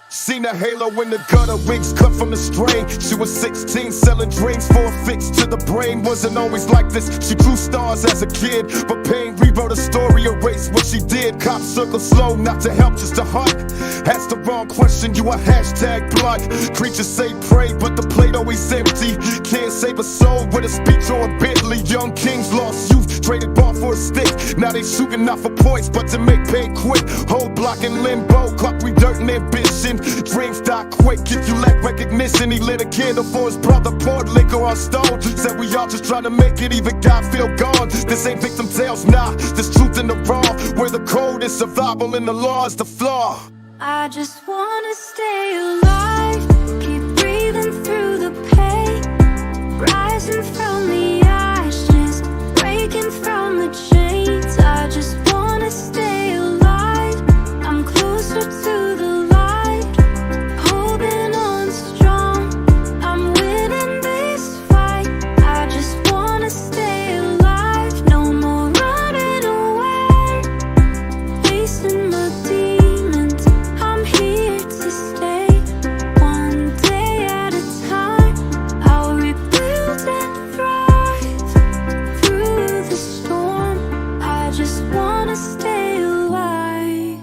Seen a halo in the gutter, wings cut from the string. She was 16, selling dreams for a fix to the brain. Wasn't always like this, she drew stars as a kid, but pain rewrote a story, erased what she did. Cops circle slow, not to help, just to hunt. Ask the wrong question, you a hashtag blunt. Creatures say pray, but the plate always empty. Can't save a soul with a speech or a Bentley. Young kings lost youth, traded ball for a stick. Now they shooting not for points, but to make pay quick. Whole block in limbo, caught with dirt and ambition. Dreams die quick if you lack recognition. He lit a candle for his brother, poured liquor on stone. Said we all just trying to make it, even God feel gone. This ain't victim tales, nah, this truth in the raw. Where the code is survival and the law is the flaw. I just wanna stay alive, keep breathing through the pain, rising from the ashes, breaking from the chains. I just wanna stay alive, I'm closer to the light, holding on strong, I'm winning this fight. I just wanna stay alive, no more running away, facing my demons, I'm here to stay. One day at a time, I'll rebuild and thrive through the storm. I just wanna stay alive.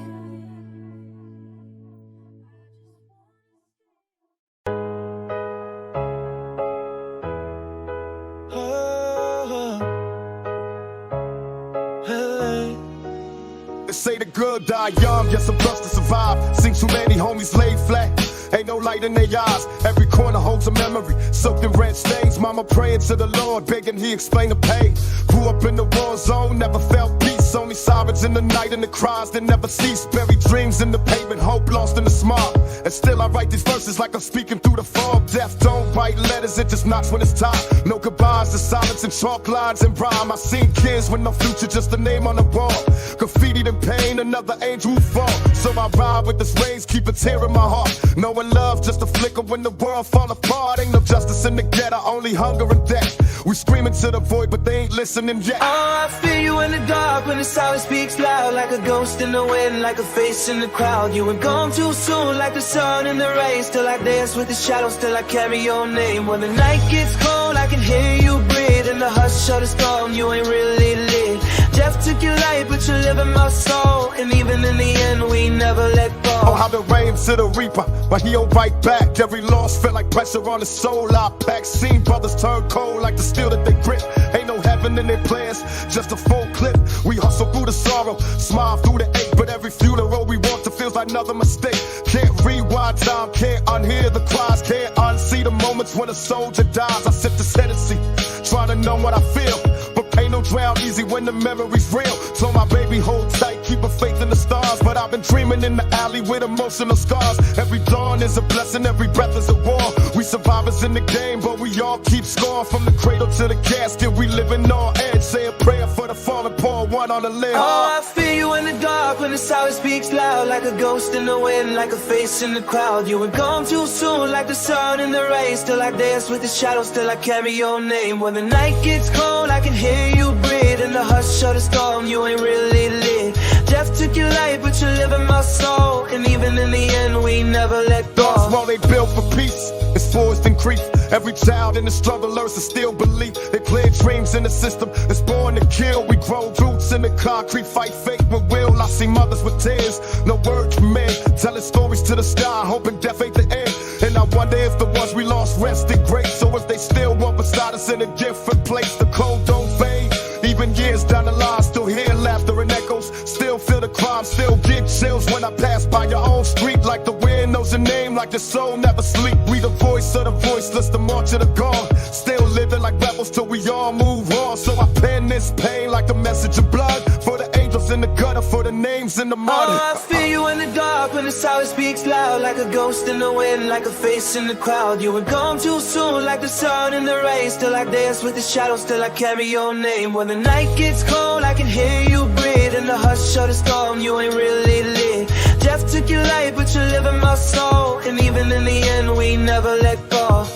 They say the good die young, yes I'm blessed to survive. Seen too many homies laid flat, ain't no light in their eyes. Every corner holds a memory, soaked in red stains. Mama praying to the Lord, begging he explain the pain. Grew up in the war zone, never felt peace. Only sirens in the night and the cries that never cease. Buried dreams in the pavement, hope lost in the smog. And still I write these verses like I'm speaking through the fog. Death don't write letters, it just knocks when it's time. No goodbyes, the silence and chalk lines and rhyme. I seen kids with no future, just a name on the wall. Graffitied in pain, another angel who fall. So I ride with this rage, keep a tear in my heart. Knowing love just a flicker when the world fall apart. Ain't no justice in the ghetto, only hunger and death. We screaming to the void, but they ain't listening yet. Oh, I feel you in the dark when the silence speaks loud, like a ghost in the wind, like a face in the crowd. You were gone too soon, like the sun in the rain. Still I dance with the shadows, still I carry your name. When the night gets cold, I can hear you breathe. In the hush of the storm, you ain't really lit. Death took your life, but you live in my soul. And even in the end, we never let go. Oh, how the rain to the reaper, but he don't bite back. Every loss felt like pressure on the soul. I pack, seen brothers turn cold like the steel that they grip. Ain't no heaven in their plans, just a full clip. We hustle through the sorrow, smile through the ache. But every funeral we walk to feels like another mistake. Can't rewind time, can't unhear the cries, can't unsee the moments when a soldier dies. I sip this Hennessy, trying to know what I feel. But pain don't drown easy when the memory's real. Told my baby hold tight, keep a faith in the stars. But I've been dreaming in the alley with emotional scars. Every dawn is a blessing, every breath is a war. We survivors in the game, but we all keep score. From the cradle to the casket, we living on edge. Say a prayer for the fallen, pour one on the limb. Oh, I feel you in the dark when the silence speaks loud, like a ghost in the wind, like a face in the crowd. You were gone too soon, like the sun in the rain. Still I dance with the shadows, still I carry your name. When the night gets cold, I can hear you breathe. In the hush of the storm, you ain't really lit. Death took your life, but you live in my soul. And even in the end, we never let go. Thoughts while they built for peace, it's forced and grief. Every child in the struggle learns to still believe. They plant dreams in the system that's born to kill. We grow roots in the concrete, fight fake with will. I see mothers with tears, no word from men, telling stories to the sky, hoping death ain't the end. And I wonder if the ones we lost rest in grace, so if they still want beside us in a different place. The cold don't fade, even years down the line, still hear laughter and echoes. Still feel the crime, still get chills when I pass by your own street. Like the wind knows your name, like the soul never sleep. We the voice of the voiceless, the march of the gone. Still living like rebels till we all move on. So I pen this pain like a message of blood, for the angels in the gutter, for the names in the mud. Oh, I feel you in the dark when the silence speaks loud, like a ghost in the wind, like a face in the crowd. You were gone too soon, like the sun in the rain. Still I dance with the shadows, still I carry your name. When the night gets cold, I I can hear you breathe in the hush of the storm. You ain't really lit. Death took your life, but you live in my soul. And even in the end, we never let go.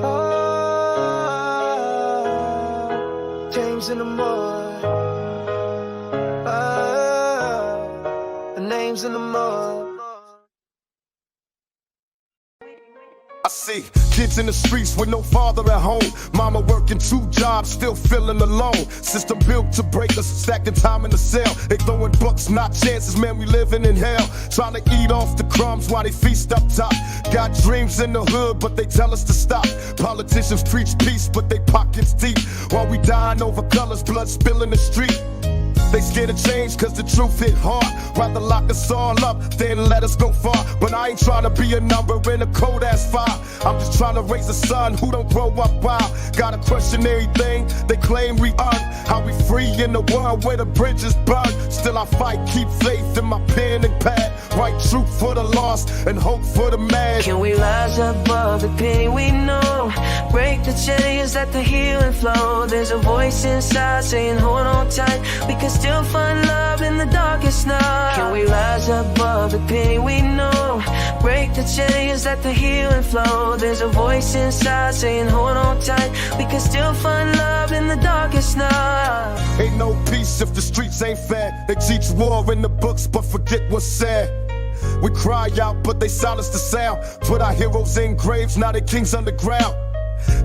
Oh, James in the mud. The name's in the mud. I see kids in the streets with no father at home. Mama working 2 jobs, still feeling alone. System built to break us, stacking time in the cell. They throwing bucks, not chances, man, we living in hell. Trying to eat off the crumbs while they feast up top. Got dreams in the hood, but they tell us to stop. Politicians preach peace, but they pockets deep. While we dying over colors, blood spilling the street. They scared of change cause the truth hit hard. Rather lock us all up than let us go far. But I ain't trying to be a number in a cold ass file. I'm just trying to raise a son who don't grow up wild. Gotta question everything they claim we earn. How we free in the world where the bridges burn. Still I fight, keep faith in my pen and pad. Write truth for the lost and hope for the mad. Can we rise above the pain we know? Break the chains, let the healing flow. There's a voice inside saying hold on tight. We can still find love in the darkest night. Can we rise above the pain we know? Break the chains, let the healing flow. There's a voice inside saying hold on tight. We can still find love in the darkest night. Ain't no peace if the streets ain't fair. They teach war in the books but forget what's said. We cry out but they silence the sound. Put our heroes in graves, now they kings underground.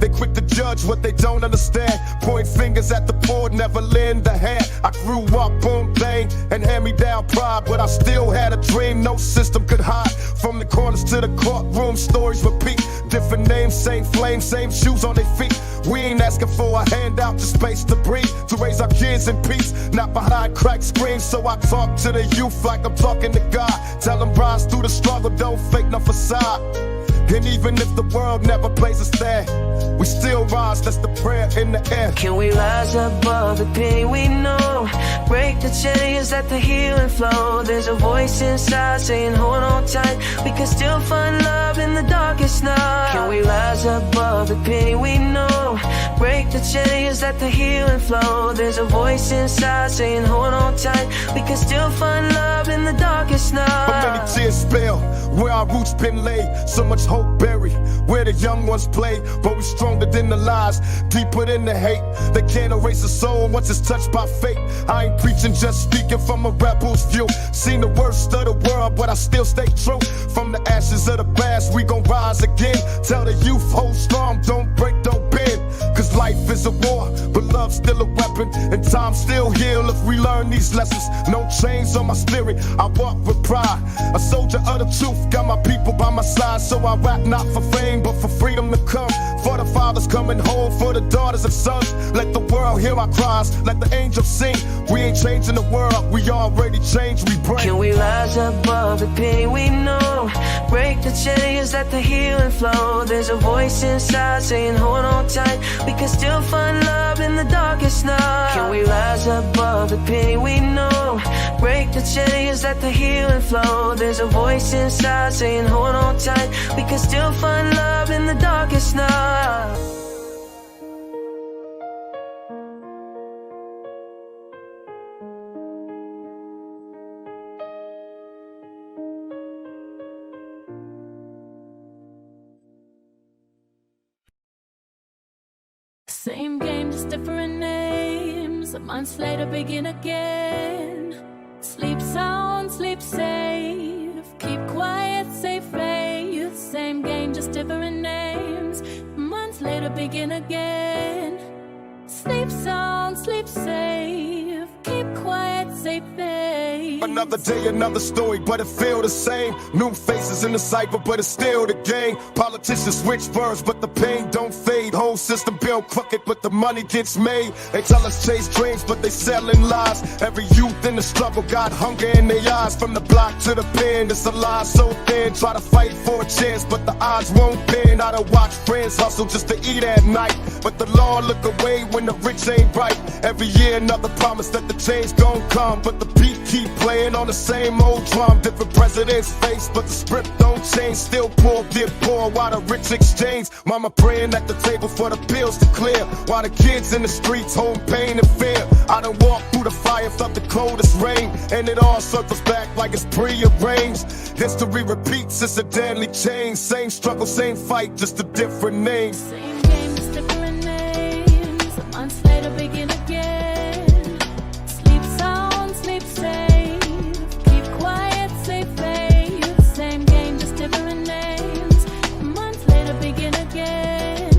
They quick to judge what they don't understand. Point fingers at the poor, never lend a hand. I grew up on thing and hand me down pride, but I still had a dream no system could hide. From the corners to the courtroom, stories repeat. Different names, same flame, same shoes on their feet. We ain't asking for a handout, just space to breathe. To raise our kids in peace, not behind cracked screens. So I talk to the youth like I'm talking to God. Tell them rise through the struggle, don't fake no facade. And even if the world never plays us there, we still rise, that's the prayer in the air. Can we rise above the pain we know? Break the chains, let the healing flow. There's a voice inside saying hold on tight. We can still find love in the darkest night. Can we rise above the pain we know? Break the chains, let the healing flow. There's a voice inside saying hold on tight. We can still find love in the darkest night. How many tears spill where our roots been laid? So much hope buried where the young ones play. But we stronger than the lies, deeper than the hate. They can't erase a soul once it's touched by fate. I ain't preaching, just speaking from a rebel's view. Seen the worst of the world, but I still stay true. From the ashes of the past, we gon' rise again. Tell the youth, hold strong, don't break, don't bend. Cause life is a war, but love's still a weapon. And time still heal if we learn these lessons. No chains on my spirit, I walk with pride. A soldier of the truth, got my people by my side. So I rap not for fame, but for freedom to come. For the fathers coming home, for the daughters and sons. Let the world hear our cries, let the angels sing. We ain't changing the world, we already changed, we bring. Can we rise above the pain we know? Break the chains, let the healing flow. There's a voice inside saying hold on tight. We can still find love in the darkest night. Can we rise above the pain we know? Break the chains, let the healing flow. There's a voice inside saying hold on tight. We can still find love in the darkest night. Same game, just different names. A month later, begin again. Sleep sound, sleep safe. Keep quiet, save faith. Same game, just different names. A month later, begin again. Sleep sound, sleep safe. Keep quiet, save faith. Another day, another story, but it feel the same. New faces in the cypher, but it's still the game. Politicians switch verbs, but the pain don't fade. Whole system built crooked, but the money gets made. They tell us chase dreams, but they selling lies. Every youth in the struggle got hunger in their eyes. From the block to the pen, it's a lie so thin. Try to fight for a chance, but the odds won't bend. I don't watch friends hustle just to eat at night, but the law look away when the rich ain't right. Every year another promise that the change gon' come, but the beat keep playing on the same old drum. Different presidents face, but the script don't change. Still poor, get poor, while the rich exchange. Mama praying at the table for the bills to clear, while the kids in the streets hold pain and fear. I done walked through the fire, felt the coldest rain, and it all circles back like it's prearranged. History repeats, it's a deadly change. Same struggle, same fight, just a different name. Same game, just different names. Months later, begin again. Sleep sound, sleep safe. Keep quiet, say faith. Same game, just different names. Months later, begin again.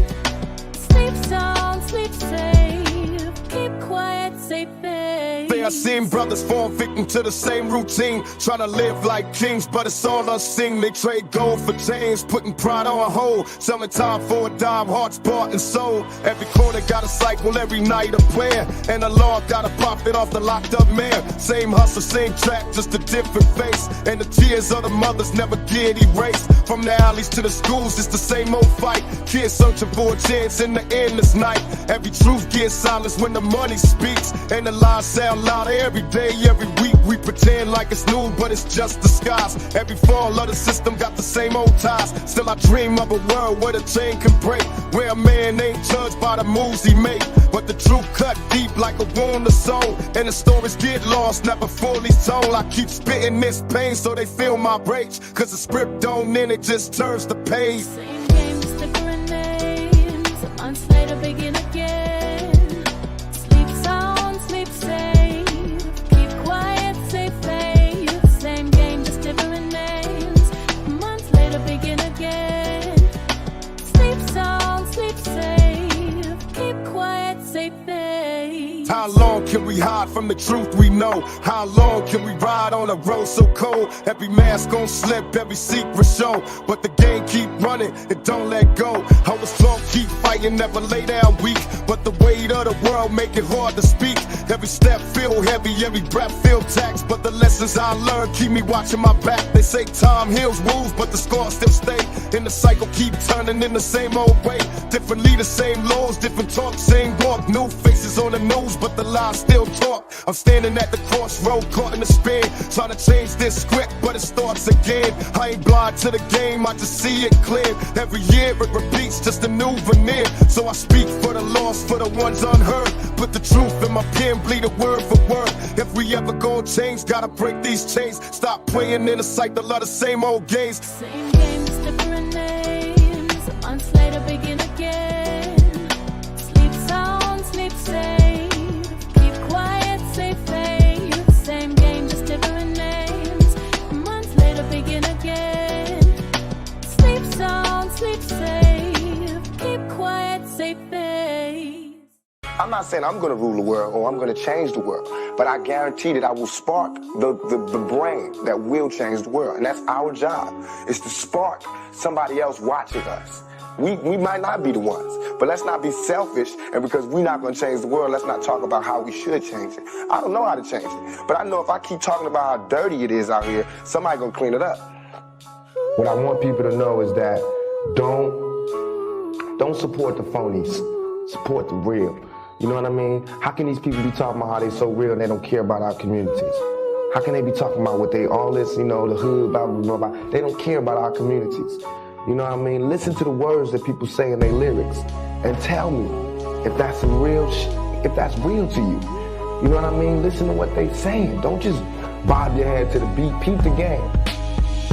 Sleep sound, sleep safe. Keep quiet, say faith. I seen brothers fall victim to the same routine, trying to live like kings, but it's all unseen. They trade gold for chains, putting pride on hold, selling time for a dime, hearts bought and sold. Every corner got a cycle, every night a prayer, and the law got a profit off the locked up man. Same hustle, same track, just a different face, and the tears of the mothers never get erased. From the alleys to the schools, it's the same old fight. Kids searching for a chance in the endless night. Every truth gets silenced when the money speaks, and the lies sound loud. Every day, every week, we pretend like it's new, but it's just disguise. Every fall of the system got the same old ties. Still I dream of a world where the chain can break, where a man ain't judged by the moves he make, but the truth cut deep like a wound to soul, and the stories get lost, never fully told. I keep spitting this pain so they feel my rage, cause the script don't end, it just turns the page. Same game, just different names. Months later, begin again. Sleep sound, sleep safe. How long can we hide from the truth we know? How long can we ride on a road so cold? Every mask gon' slip, every secret show, but the game keep running, it don't let go. I was strong, keep fighting, never lay down weak, but the weight of the world make it hard to speak. Every step feel heavy, every breath feel taxed, but the lessons I learned keep me watching my back. They say time heals wounds, but the scars still stay, and the cycle keep turning in the same old way. Different leaders, same laws, different talk, same walk. New faces on the news, but the lies still talk. I'm standing at the crossroad, caught in the spin, trying to change this script, but it starts again. I ain't blind to the game, I just see it clear. Every year it repeats, just a new veneer. So I speak for the lost, for the ones unheard. Put the truth in my pen, bleed it word for word. If we ever gon' change, gotta break these chains. Stop playing in the cycle of the same old games. Same game, just different names. Months later, begin again. Sleep sound, sleep safe. Keep quiet, say faith. Same game, just different names. Months later, begin again. Sleep sound, sleep safe. Keep quiet, say faith. I'm not saying I'm going to rule the world or I'm going to change the world, but I guarantee that I will spark the brain that will change the world. And that's our job, is to spark somebody else watching us. We might not be the ones, but let's not be selfish, and because we're not going to change the world, let's not talk about how we should change it. I don't know how to change it, but I know if I keep talking about how dirty it is out here, somebody's going to clean it up. What I want people to know is that don't support the phonies, support the real. You know what I mean? How can these people be talking about how they so real and they don't care about our communities? How can they be talking about what they, all this, you know, the hood, blah, blah, blah, blah. They don't care about our communities. You know what I mean? Listen to the words that people say in their lyrics and tell me if that's if that's real to you. You know what I mean? Listen to what they saying. Don't just bob your head to the beat. Peep the game.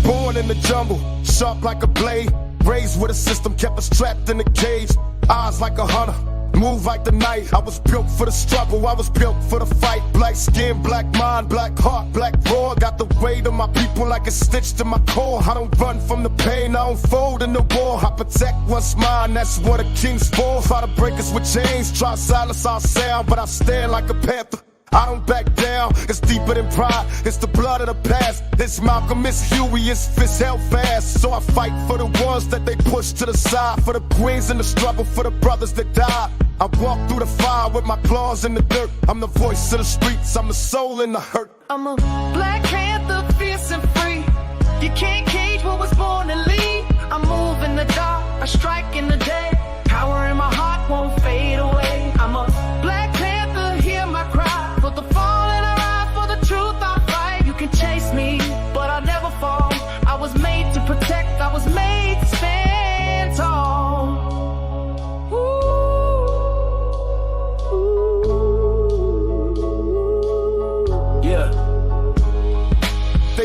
Born in the jungle, sharp like a blade. Raised with a system, kept us trapped in a cage. Eyes like a hunter, move like the night. I was built for the struggle, I was built for the fight. Black skin, black mind, black heart, black roar. Got the weight of my people like it's stitched to my core. I don't run from the pain, I don't fold in the war. I protect what's mine, that's what a king's for. Try to break us with chains, try to silence our sound, but I stand like a panther. I don't back down, it's deeper than pride, it's the blood of the past. It's Malcolm, it's Huey, it's fist held fast. So I fight for the ones that they push to the side, for the queens in the struggle, for the brothers that died. I walk through the fire with my claws in the dirt. I'm the voice of the streets, I'm the soul in the hurt. I'm a Black Panther, fierce and free. You can't cage what was born to lead. I move in the dark, I strike in the day. Power in my heart won't fade away. I'm a Black Panther, hear my cry. For the fallen around, for the truth I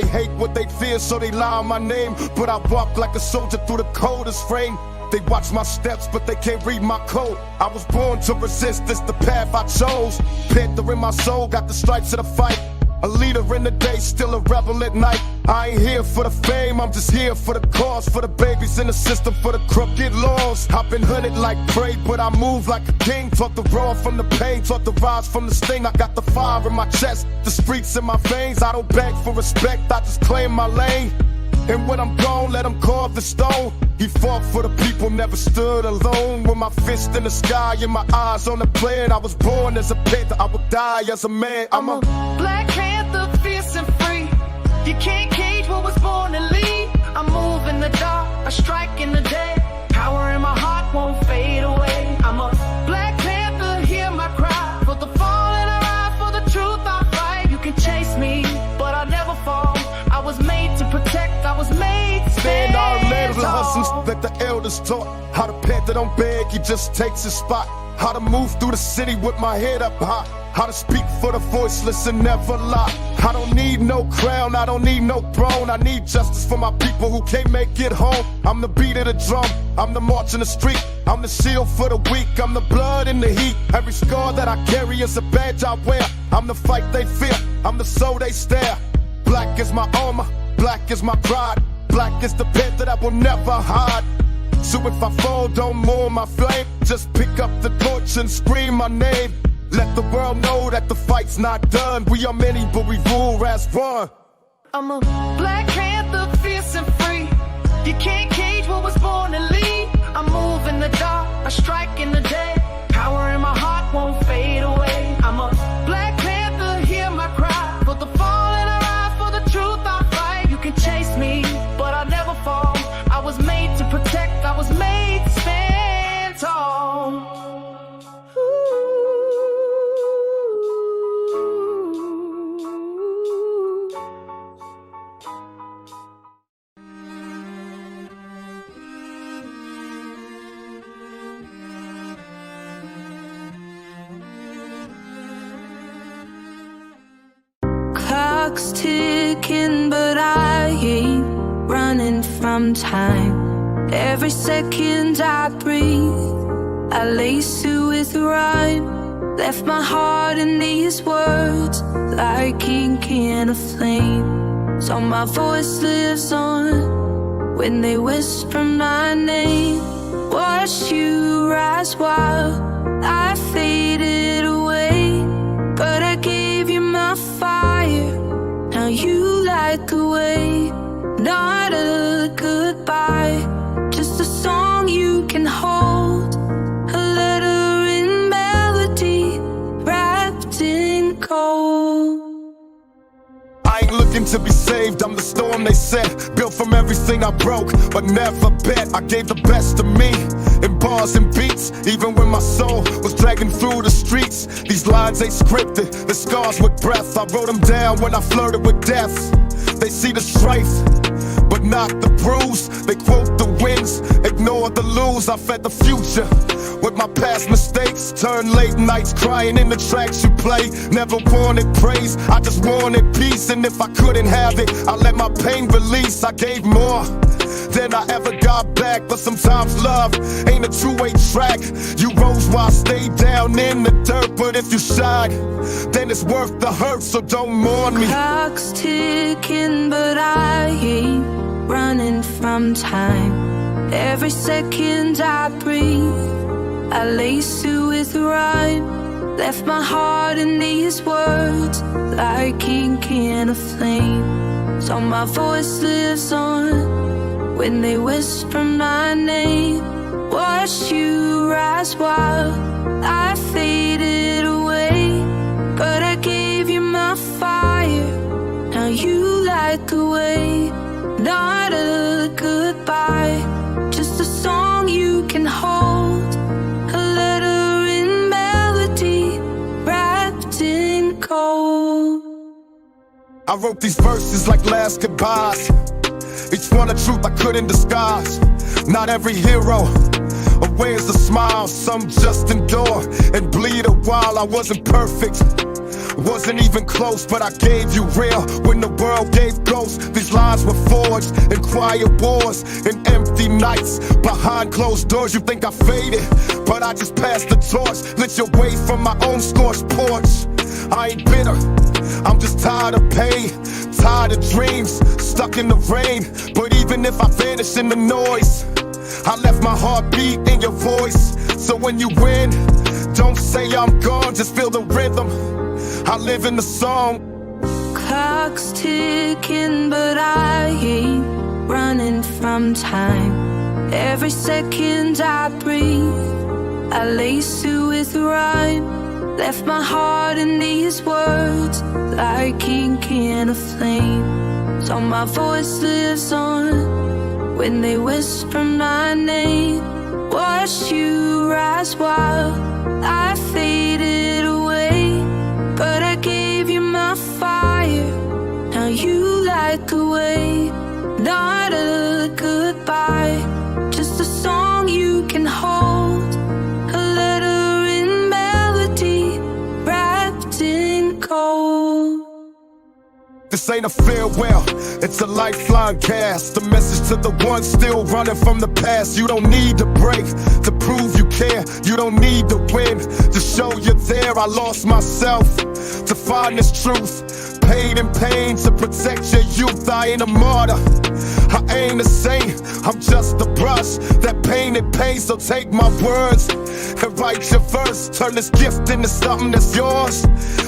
hate what they fear, so they lie on my name. But I walk like a soldier through the coldest rain. They watch my steps, but they can't read my code. I was born to resist, this the path I chose. Panther in my soul, got the stripes of the fight. A leader in the day, still a rebel at night. I ain't here for the fame, I'm just here for the cause. For the babies in the system, for the crooked laws. I've been hunted like prey, but I move like a king. Taught the raw from the pain, taught the rise from the sting. I got the fire in my chest, the streets in my veins. I don't beg for respect, I just claim my lane. And when I'm gone, let him carve the stone. He fought for the people, never stood alone. With my fist in the sky and my eyes on the plan. I was born as a panther, I will die as a man. I'm a Black Panther, fierce and free. You can't cage what was born to lead. I move in the dark, I strike in the day. Power in my heart won't fade away. I'm a Black Panther, hear my cry. For the fallen arise, for the truth I fight. You can chase me, but I never fall. I was made to protect, I was made to stand our land, the tall. hustles that the elders taught. How the panther don't beg, he just takes his spot. How to move through the city with my head up high. How to speak for the voiceless and never lie. I don't need no crown, I don't need no throne. I need justice for my people who can't make it home. I'm the beat of the drum, I'm the march in the street. I'm the shield for the weak, I'm the blood in the heat. Every scar that I carry is a badge I wear. I'm the fight they fear, I'm the soul they stare. Black is my armor, black is my pride. Black is the panther that will never hide. So if I fall, don't mourn my flame. Just pick up the torch and scream my name. Let the world know that the fight's not done. We are many, but we rule as one. I'm a Black Panther, fierce and free. You can't cage what was born to lead. I move in the dark, I strike in the day. Power in my heart won't fade away. I'm a Black Panther, hear my cry. For the fallen arise, for the truth I fight. You can chase me, but I never fall. I was made to protect, I was made to stand tall. Clock's ticking, but I ain't running from time. Every second I breathe, I lace it with rhyme. Left my heart in these words, like ink in a flame. So my voice lives on when they whisper my name. Watch you rise while I faded away, but I gave you my fire. Now you light the way. Not a goodbye, just a song you can hold. A letter in melody, wrapped in gold. I ain't looking to be saved, I'm the storm they set. Built from everything I broke, but never bet. I gave the best of me, in bars and beats. Even when my soul was dragging through the streets. These lines ain't scripted, the scars with breath. I wrote them down when I flirted with death. They see the strife, but not the bruise. They quote the wins, ignore the lose. I fed the future with my past mistakes. Turn late nights crying in the tracks you play. Never wanted praise, I just wanted peace. And if I couldn't have it, I let my pain release. I gave more than I ever got back. But sometimes love ain't a two-way track. You rose while I stayed down in the dirt. But if you shine, then it's worth the hurt. So don't mourn me. Clock's ticking, but I ain't running from time. Every second I breathe, I lace it with rhyme. Left my heart in these words, like ink in a flame. So my voice lives on when they whisper my name. Watch you rise while I faded away, but I gave you my fire. Now you light the way. Not a goodbye, just a song you can hold. A letter in melody, wrapped in gold. I wrote these verses like last goodbyes. Each one a truth I couldn't disguise. Not every hero wears a smile. Some just endure and bleed a while. I wasn't perfect, Wasn't even close, but I gave you real when the world gave ghosts. These lines were forged in quiet wars and empty nights. Behind closed doors, you think I faded, but I just passed the torch. Lit your way from my own scorched porch. I ain't bitter, I'm just tired of pain, tired of dreams, stuck in the rain. But even if I vanish in the noise, I left my heartbeat in your voice. So when you win, don't say I'm gone, just feel the rhythm. I live in the song. Clock's ticking, but I ain't running from time. Every second I breathe, I lace it with rhyme. Left my heart in these words, like ink in a flame. So my voice lives on when they whisper my name. Watch you rise while I faded away, but I gave you my fire. Now you light the way. Not a goodbye, just a song you can hold. A letter in melody, wrapped in gold. This ain't a farewell, it's a lifeline cast. The message to the ones still running from the past. You don't need to break to prove you care. You don't need to win to show you're there. I lost myself to find this truth. Paid in pain to protect your youth. I ain't a martyr, I ain't a saint, I'm just a brush that painted pain. So take my words and write your verse. Turn this gift into something that's yours.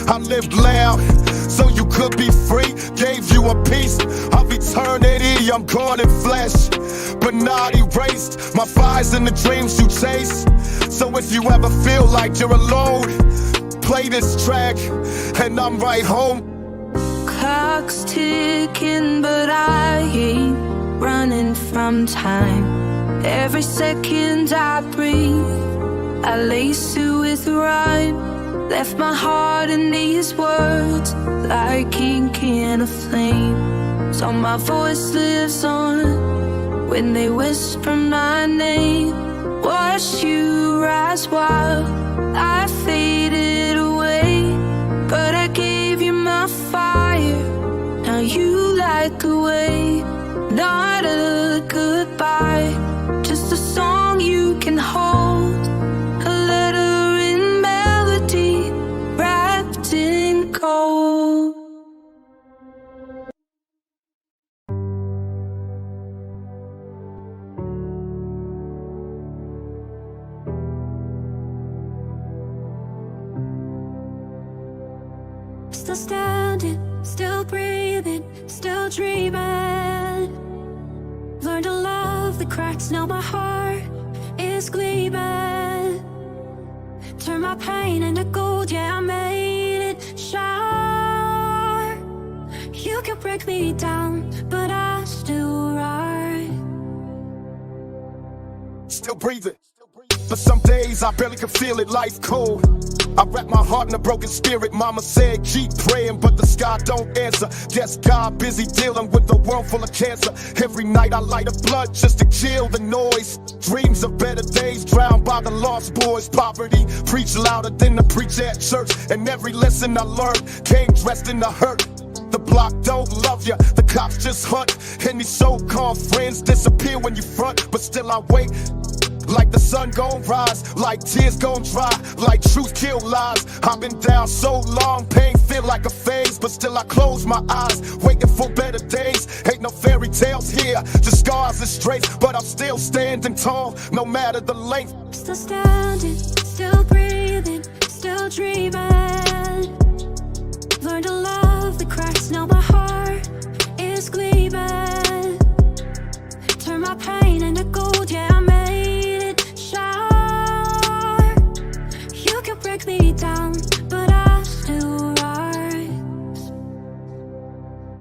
I lived loud so you could be free. Gave you a piece of eternity. I'm gone in flesh, but not erased. My fires and the dreams you chase. So if you ever feel like you're alone, play this track and I'm right home. Clock's ticking, but I ain't running from time. Every second I breathe, I lace it with rhyme. Left my heart in these words, like ink in a flame. So my voice lives on when they whisper my name. Watch you rise while I faded away, but I gave you my fire. Now you light the way. Not a goodbye, just a song you can hold. A letter in melody, wrapped in gold. Still standing, still breathing, still dreaming. Learned to love the cracks, now my heart is gleaming. Turn my pain into gold, yeah, I made it shine. You can break me down, but I still rise. Still breathing, but some days I barely can feel it, life cold. I wrap my heart in a broken spirit. Mama said keep praying, but the sky don't answer. Guess God busy dealing with the world full of cancer. Every night I light a blood just to kill the noise. Dreams of better days drowned by the lost boys. Poverty preach louder than the preacher at church. And every lesson I learned came dressed in the hurt. The block don't love you, the cops just hunt. And these so-called friends disappear when you front. But still I wait, like the sun gon' rise, like tears gon' dry, like truth kill lies. I've been down so long, pain feel like a phase, but still I close my eyes, waiting for better days. Ain't no fairy tales here, just scars and straits, but I'm still standing tall, no matter the length. Still standing, still breathing, still dreaming. Learned to love the cracks, now my heart is gleaming. Turn my pain into gold, yeah, I made it shine. You can break me down, but I still rise.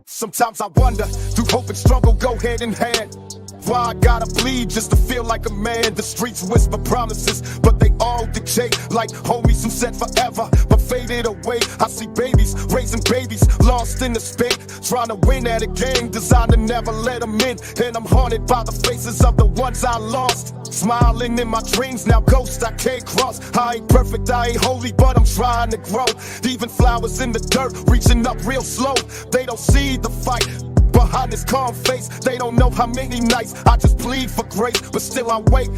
Sometimes I wonder, do hope and struggle go hand in hand? Why I gotta bleed just to feel like a man? The streets whisper promises, but they all decay like homies who said forever, but faded away. I see babies raising babies, lost in the spade, trying to win at a game designed to never let them in. And I'm haunted by the faces of the ones I lost, smiling in my dreams, now ghosts I can't cross. I ain't perfect, I ain't holy, but I'm trying to grow. Even flowers in the dirt, reaching up real slow. They don't see the fight behind this calm face. They don't know how many nights I just plead for grace, but still I wait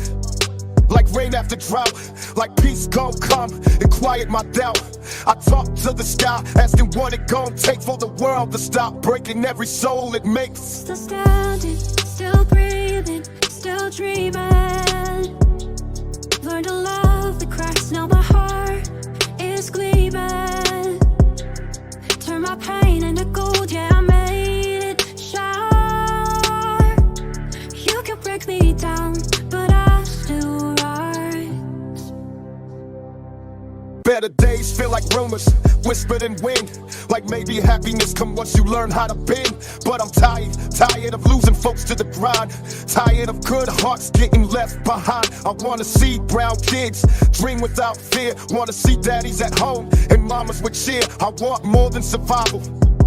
like rain after drought, like peace gon' come and quiet my doubt. I talk to the sky, asking what it gon' take for the world to stop breaking every soul it makes. Still standing, still breathing, still dreaming. Learn to love the cracks, now my heart is gleaming. Turn my pain into gold, yeah, I made it shine. You can break me down, but I still rise. Better days feel like rumors, whispered in wind, like maybe happiness come once you learn how to bend. But I'm tired of losing folks to the grind, tired of good hearts getting left behind. I wanna see brown kids dream without fear, wanna see daddies at home and mamas with cheer. I want more than survival,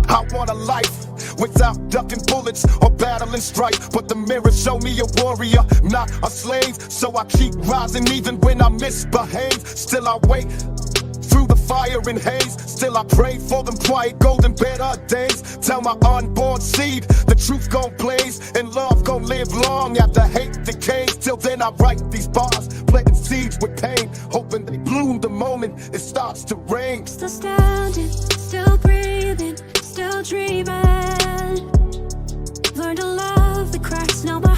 I want a life without ducking bullets or battling strife. But the mirror show me a warrior, not a slave. So I keep rising even when I misbehave. Still I wait through the fire and haze, still I pray for them quiet golden better days. Tell my unborn seed the truth gon' blaze and love gon' live long after hate decays. Till then I write these bars, planting seeds with pain, hoping they bloom the moment it starts to rain. Still standing, still breathing, still dreaming. Learn to love the cracks, now my